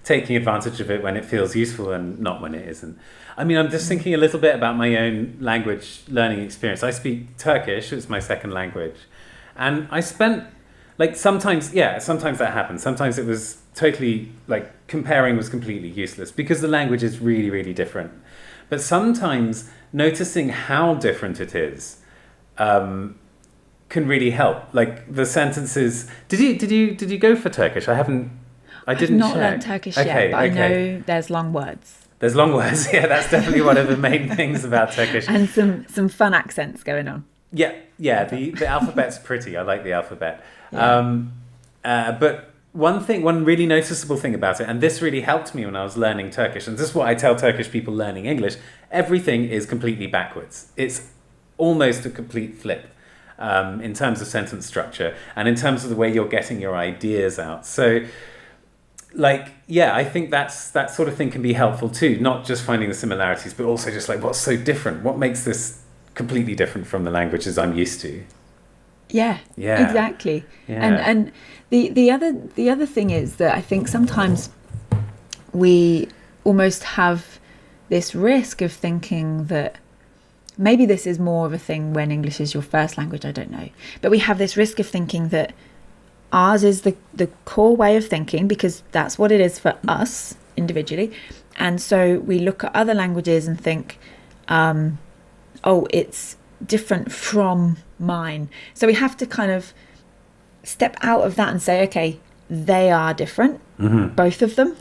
taking advantage of it when it feels useful and not when it isn't. I mean, I'm just thinking a little bit about my own language learning experience. I speak Turkish; it's my second language, and I spent sometimes that happens. Sometimes it was totally comparing was completely useless because the language is really, really different. But sometimes noticing how different it is can really help. Like the sentences. Did you go for Turkish? I didn't not check. learned Turkish yet, but I know there's long words. There's long words. Yeah, that's definitely one of the main things about Turkish. And some fun accents going on. Yeah. The alphabet's pretty. I like the alphabet. Yeah. But one really noticeable thing about it, and this really helped me when I was learning Turkish, and this is what I tell Turkish people learning English, everything is completely backwards. It's almost a complete flip in terms of sentence structure and in terms of the way you're getting your ideas out. So, I think that sort of thing can be helpful too, not just finding the similarities, but also just what's so different? What makes this completely different from the languages I'm used to? Yeah, exactly. Yeah. And the other thing is that I think sometimes we almost have this risk of thinking that maybe this is more of a thing when English is your first language, I don't know. But we have this risk of thinking that ours is the core way of thinking because that's what it is for us individually. And so we look at other languages and think, it's different from mine. So we have to kind of step out of that and say, okay, they are different, both of them.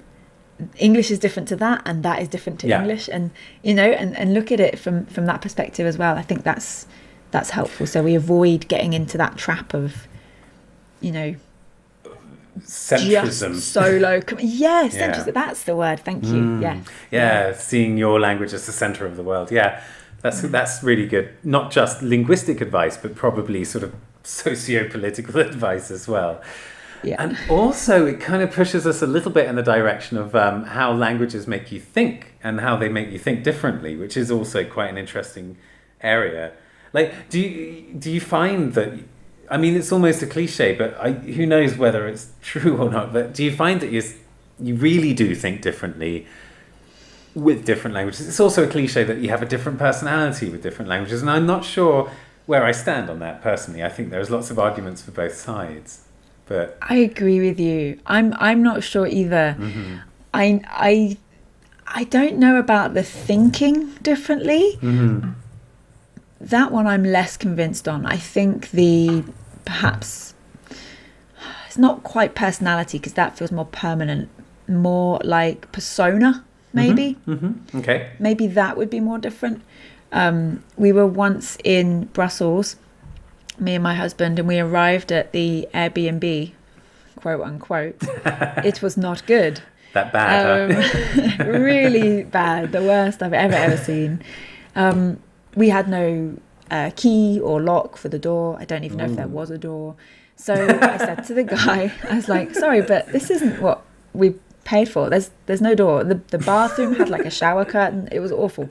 English is different to that, and that is different to English, and and look at it from that perspective as well. I think that's helpful, so we avoid getting into that trap of centrism, solo. Centrism. That's the word. Thank you. Seeing your language as the center of the world. That's really good. Not just linguistic advice, but probably sort of socio-political advice as well. And also it kind of pushes us a little bit in the direction of how languages make you think and how they make you think differently, which is also quite an interesting area. Like, do you find that, I mean, it's almost a cliche, but who knows whether it's true or not, but do you find that you really do think differently with different languages? It's also a cliche that you have a different personality with different languages, and I'm not sure where I stand on that personally. I think there's lots of arguments for both sides. But I agree with you. I'm not sure either. I don't know about the thinking differently. That one I'm less convinced on. I think perhaps it's not quite personality, because that feels more permanent, more like persona maybe. Okay. Maybe that would be more different. We were once in Brussels, me and my husband, and we arrived at the Airbnb, quote unquote. It was not good. That bad, huh? Really bad. The worst I've ever seen. We had no key or lock for the door. I don't even know if there was a door. So I said to the guy, I was like, sorry, but this isn't what we paid for. There's no door. The bathroom had like a shower curtain. It was awful.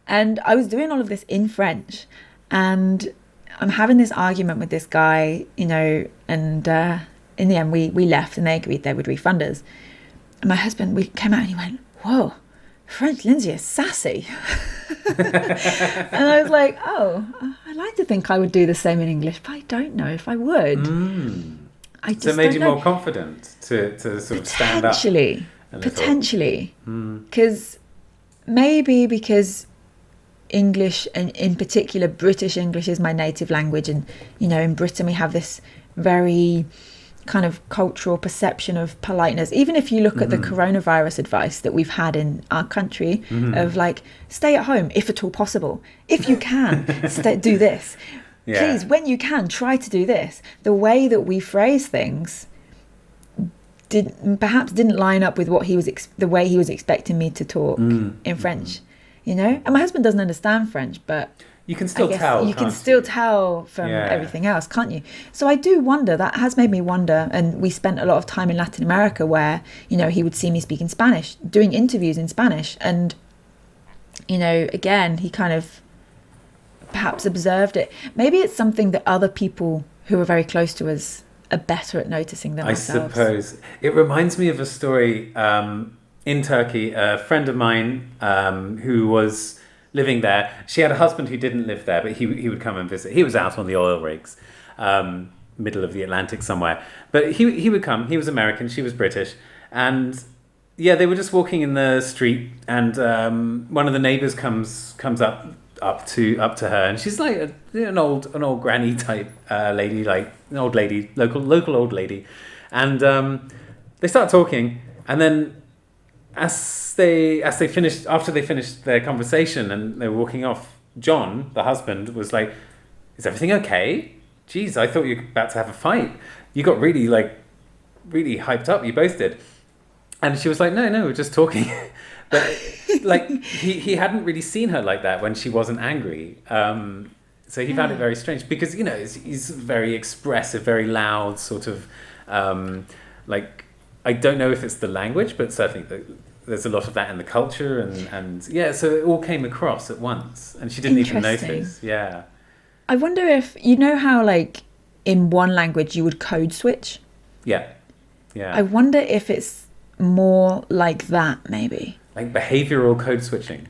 And I was doing all of this in French, and I'm having this argument with this guy, and in the end we left, and they agreed they would refund us. And my husband, we came out and he went, whoa, French Lindsay is sassy. And I was like, oh, I like to think I would do the same in English, but I don't know if I would. I just so it made you more confident to sort of stand up? Potentially. Because English, and in particular British English, is my native language, and in Britain we have this very kind of cultural perception of politeness. Even if you look at the coronavirus advice that we've had in our country, of like, stay at home if at all possible, if you can, do this, please, when you can, try to do this. The way that we phrase things perhaps didn't line up with what the way he was expecting me to talk in French. And my husband doesn't understand French, but you can still tell. You can still tell from everything else, can't you? So I do wonder. That has made me wonder. And we spent a lot of time in Latin America where, he would see me speaking Spanish, doing interviews in Spanish. And, again, he kind of perhaps observed it. Maybe it's something that other people who are very close to us are better at noticing than ourselves. I suppose. It reminds me of a story in Turkey. A friend of mine who was living there, she had a husband who didn't live there, but he would come and visit. He was out on the oil rigs, middle of the Atlantic somewhere. But he would come. He was American, she was British. And they were just walking in the street, and one of the neighbours comes up to her, and she's like an old granny type lady, like an old lady, local old lady. And they start talking, and then after they finished their conversation and they were walking off, John, the husband, was like, "Is everything okay? Geez, I thought you were about to have a fight. You got really hyped up. You both did." And she was like, "No, we're just talking." But he hadn't really seen her like that when she wasn't angry. So he found it very strange because he's very expressive, very loud, sort of I don't know if it's the language, but certainly there's a lot of that in the culture, and so it all came across at once, and she didn't even notice. Yeah. I wonder if, how in one language you would code switch? Yeah. I wonder if it's more like that, maybe. Like behavioural code switching.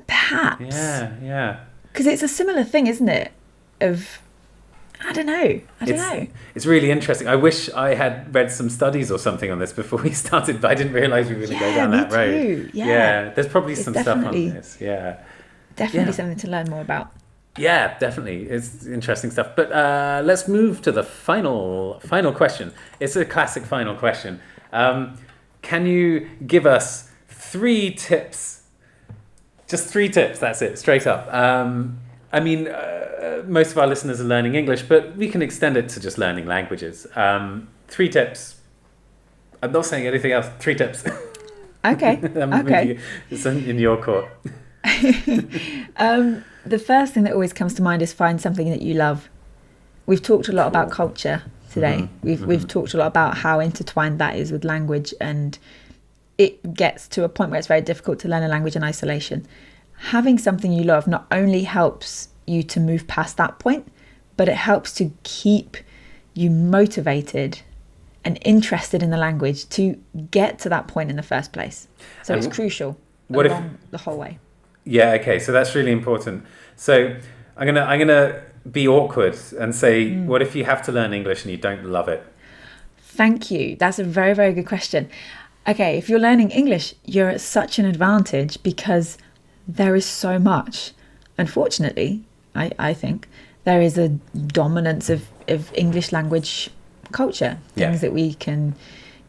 Perhaps. Yeah. Because it's a similar thing, isn't it? I don't know. It's really interesting. I wish I had read some studies or something on this before we started, but I didn't realise we were going to go down that road. Yeah, there's probably some stuff on this. Yeah. Definitely something to learn more about. Yeah, definitely. It's interesting stuff. But let's move to the final question. It's a classic final question. Can you give us 3 tips? Just 3 tips, that's it, straight up. I mean, most of our listeners are learning English, but we can extend it to just learning languages. 3 tips. I'm not saying anything else. 3 tips. Okay. Okay. It's in your court. The first thing that always comes to mind is find something that you love. We've talked a lot about culture today. We've talked a lot about how intertwined that is with language, and it gets to a point where it's very difficult to learn a language in isolation. Having something you love not only helps you to move past that point, but it helps to keep you motivated and interested in the language to get to that point in the first place. So it's crucial the whole way. Yeah, okay, so that's really important. So I'm gonna be awkward and say, what if you have to learn English and you don't love it? Thank you. That's a very, very good question. Okay, if you're learning English, you're at such an advantage because there is so much. Unfortunately, I think, there is a dominance of English language culture, things that we can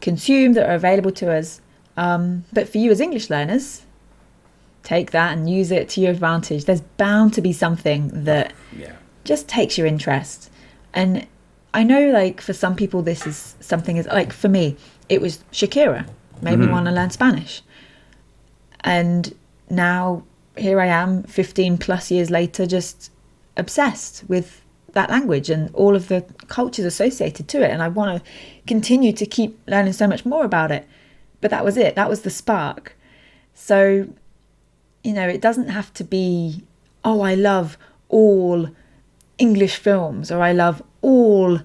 consume that are available to us. But for you as English learners, take that and use it to your advantage. There's bound to be something that just takes your interest. And I know, like, for some people, this is something like, for me, it was Shakira. Made me want to learn Spanish. And now here I am 15 plus years later, just obsessed with that language and all of the cultures associated to it. And I want to continue to keep learning so much more about it. But that was it. That was the spark. So, you know, it doesn't have to be, oh, I love all English films, or I love all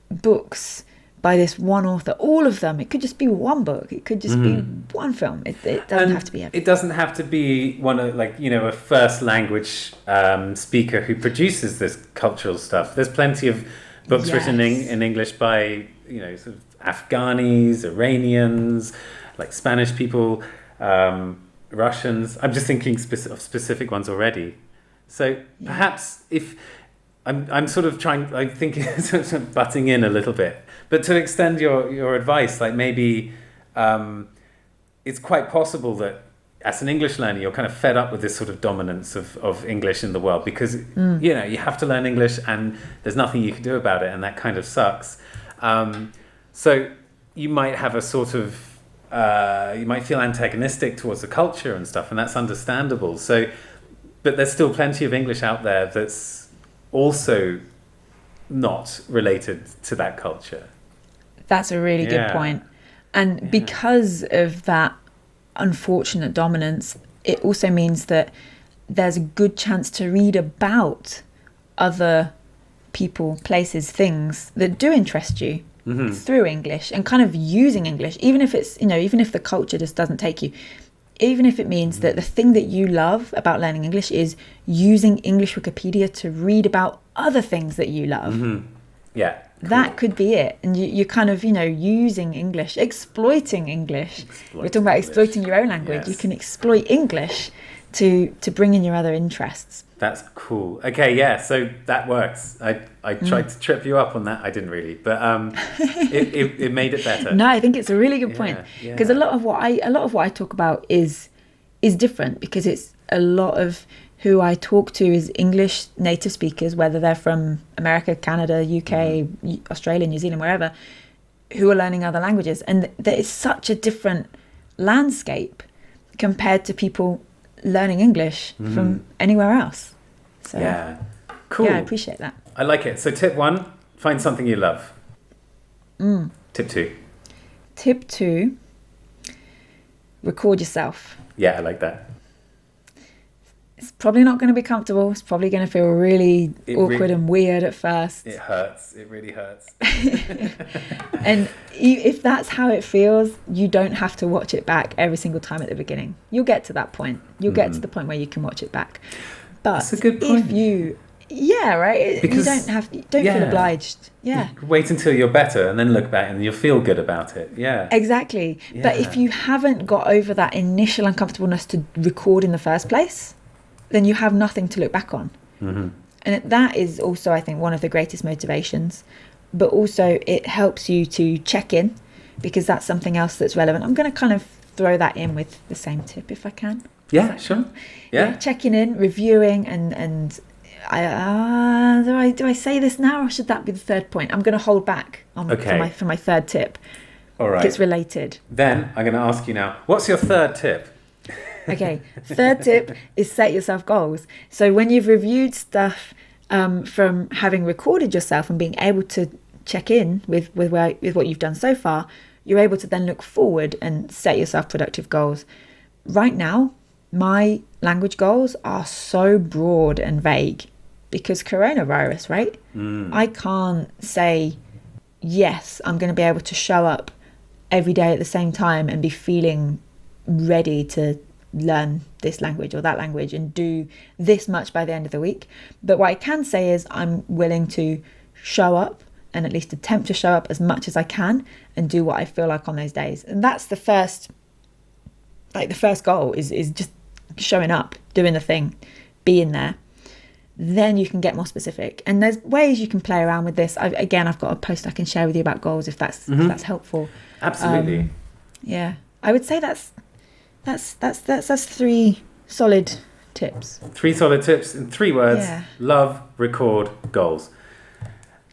books by this one author, all of them. It could just be one book. It could just be one film. It doesn't have to be everything. It doesn't have to be one of, like, you know, a first language speaker who produces this cultural stuff. There's plenty of books written in English by, you know, sort of Afghanis, Iranians, like Spanish people, Russians. I'm just thinking of specific ones already. So perhaps if I'm sort of trying, I think, sort of butting in a little bit, but to extend your advice, like maybe it's quite possible that as an English learner, you're kind of fed up with this sort of dominance of English in the world because, you know, you have to learn English and there's nothing you can do about it, and that kind of sucks. So you might have a sort of, you might feel antagonistic towards the culture and stuff, and that's understandable. So, but there's still plenty of English out there that's also not related to that culture. That's a really good point. And because of that unfortunate dominance, it also means that there's a good chance to read about other people, places, things that do interest you through English, and kind of using English, even if it's, you know, even if the culture just doesn't take you, even if it means that the thing that you love about learning English is using English Wikipedia to read about other things that you love. Yeah. Cool. That could be it. And you're kind of, you know, using English, exploiting English. We're talking about exploiting your own language. Yes. You can exploit English to bring in your other interests. That's cool. Okay, yeah, so that works. I tried to trip you up on that. I didn't really, but it made it better. No, I think it's a really good point, because a lot of what I talk about is different, because it's a lot of who I talk to is English native speakers, whether they're from America, Canada, UK, Australia, New Zealand, wherever, who are learning other languages. And there is such a different landscape compared to people learning English from anywhere else. So, yeah, cool. Yeah, I appreciate that. I like it. So tip 1, find something you love. Tip 2. Tip 2, record yourself. Yeah, I like that. It's probably not going to be comfortable. It's probably going to feel really awkward and weird at first. It hurts. It really hurts. And if that's how it feels, you don't have to watch it back every single time at the beginning. You'll get to that point. You'll get to the point where you can watch it back. But that's a good point. If you... Yeah, right? Because you don't feel obliged. Yeah. Wait until you're better and then look back and you'll feel good about it. Yeah. Exactly. Yeah. But if you haven't got over that initial uncomfortableness to record in the first place, then you have nothing to look back on. And that is also, I think, one of the greatest motivations. But also it helps you to check in, because that's something else that's relevant. I'm going to kind of throw that in with the same tip if I can. Yeah, sure. Yeah. Checking in, reviewing, and do I say this now, or should that be the third point? I'm going to hold back for my third tip. All right. It's related. Then I'm going to ask you now, what's your third tip? Okay, third tip is set yourself goals. So when you've reviewed stuff from having recorded yourself and being able to check in with what you've done so far, you're able to then look forward and set yourself productive goals. Right now, my language goals are so broad and vague because coronavirus, right? I can't say, yes, I'm going to be able to show up every day at the same time and be feeling ready to learn this language or that language and do this much by the end of the week. But what I can say is I'm willing to show up and at least attempt to show up as much as I can and do what I feel like on those days. And that's the first goal is just showing up, doing the thing, being there. Then you can get more specific. And there's ways you can play around with this. I've got a post I can share with you about goals if that's helpful. Absolutely. Yeah. I would say that's 3 solid tips. 3 solid tips in 3 words. Yeah. Love, record, goals.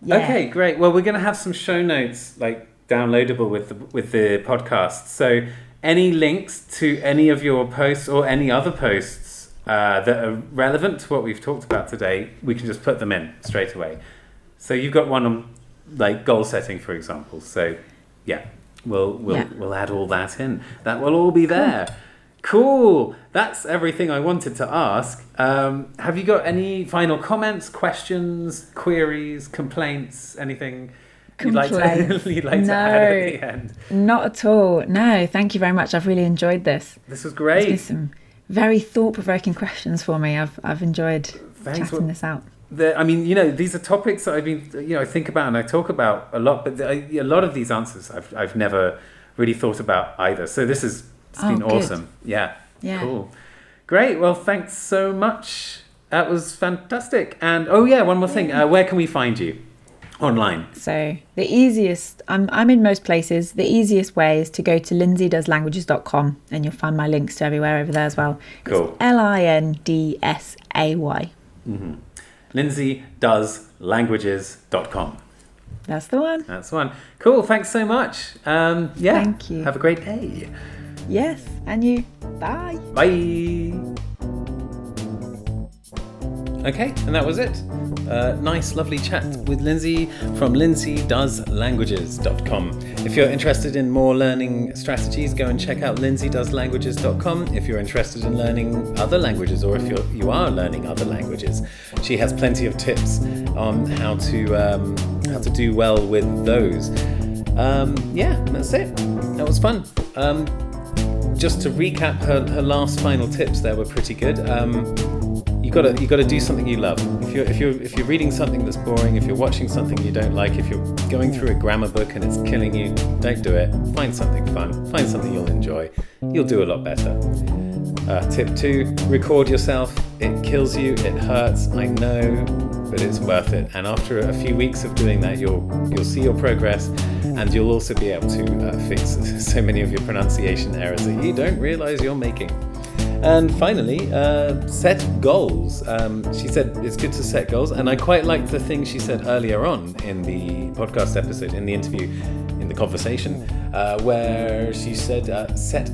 Yeah. Okay, great. Well, we're going to have some show notes like downloadable with the podcast. So any links to any of your posts or any other posts that are relevant to what we've talked about today, we can just put them in straight away. So you've got one on like goal setting, for example. So yeah, we'll add all that in. That will all be there. Cool. That's everything I wanted to ask. Have you got any final comments, questions, queries, complaints, anything you'd like to add at the end? Not at all. No, thank you very much. I've really enjoyed this. This was great. There's some very thought-provoking questions for me. I've enjoyed chatting this out. These are topics that I've been, I think about and I talk about a lot, but a lot of these answers I've never really thought about either. So it's been awesome. Yeah. Cool. Great. Well, thanks so much. That was fantastic. And one more thing. Where can we find you online? So the easiest, I'm in most places. The easiest way is to go to lindsaydoeslanguages.com and you'll find my links to everywhere over there as well. Cool. It's LINDSAY. Mm-hmm. LindsyDoesLanguages.com. That's the one. That's the one. Cool. Thanks so much. Thank you. Have a great day. Yes, and you. Bye. Bye. Okay, and that was it. Nice, lovely chat with Lindsay from LindsyDoesLanguages.com. If you're interested in more learning strategies, go and check out LindsyDoesLanguages.com. If you're interested in learning other languages, or if you are learning other languages, she has plenty of tips on how to do well with those. That's it. That was fun. Just to recap, her last final tips there were pretty good. You got to do something you love. If you're reading something that's boring, if you're watching something you don't like, if you're going through a grammar book and it's killing you, don't do it. Find something fun. Find something you'll enjoy. You'll do a lot better. Tip 2: record yourself. It kills you. It hurts. I know, but it's worth it. And after a few weeks of doing that, you'll see your progress, and you'll also be able to fix so many of your pronunciation errors that you don't realize you're making. And finally, set goals. She said it's good to set goals, and I quite liked the thing she said earlier on in the podcast episode, in the interview, in the conversation, where she said set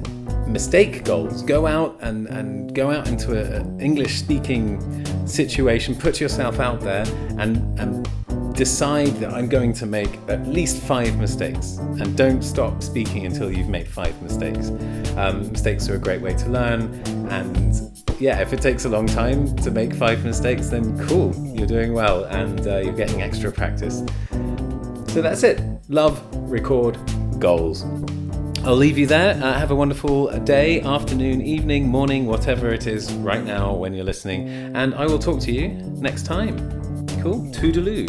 mistake goals. Go out and go out into an English-speaking situation. Put yourself out there and decide that I'm going to make at least 5 mistakes, and don't stop speaking until you've made 5 mistakes. Mistakes are a great way to learn, and if it takes a long time to make 5 mistakes, then cool, you're doing well, and you're getting extra practice. So that's it. Love, record, goals. I'll leave you there. Have a wonderful day, afternoon, evening, morning, whatever it is right now when you're listening, and I will talk to you next time. Cool. Toodaloo.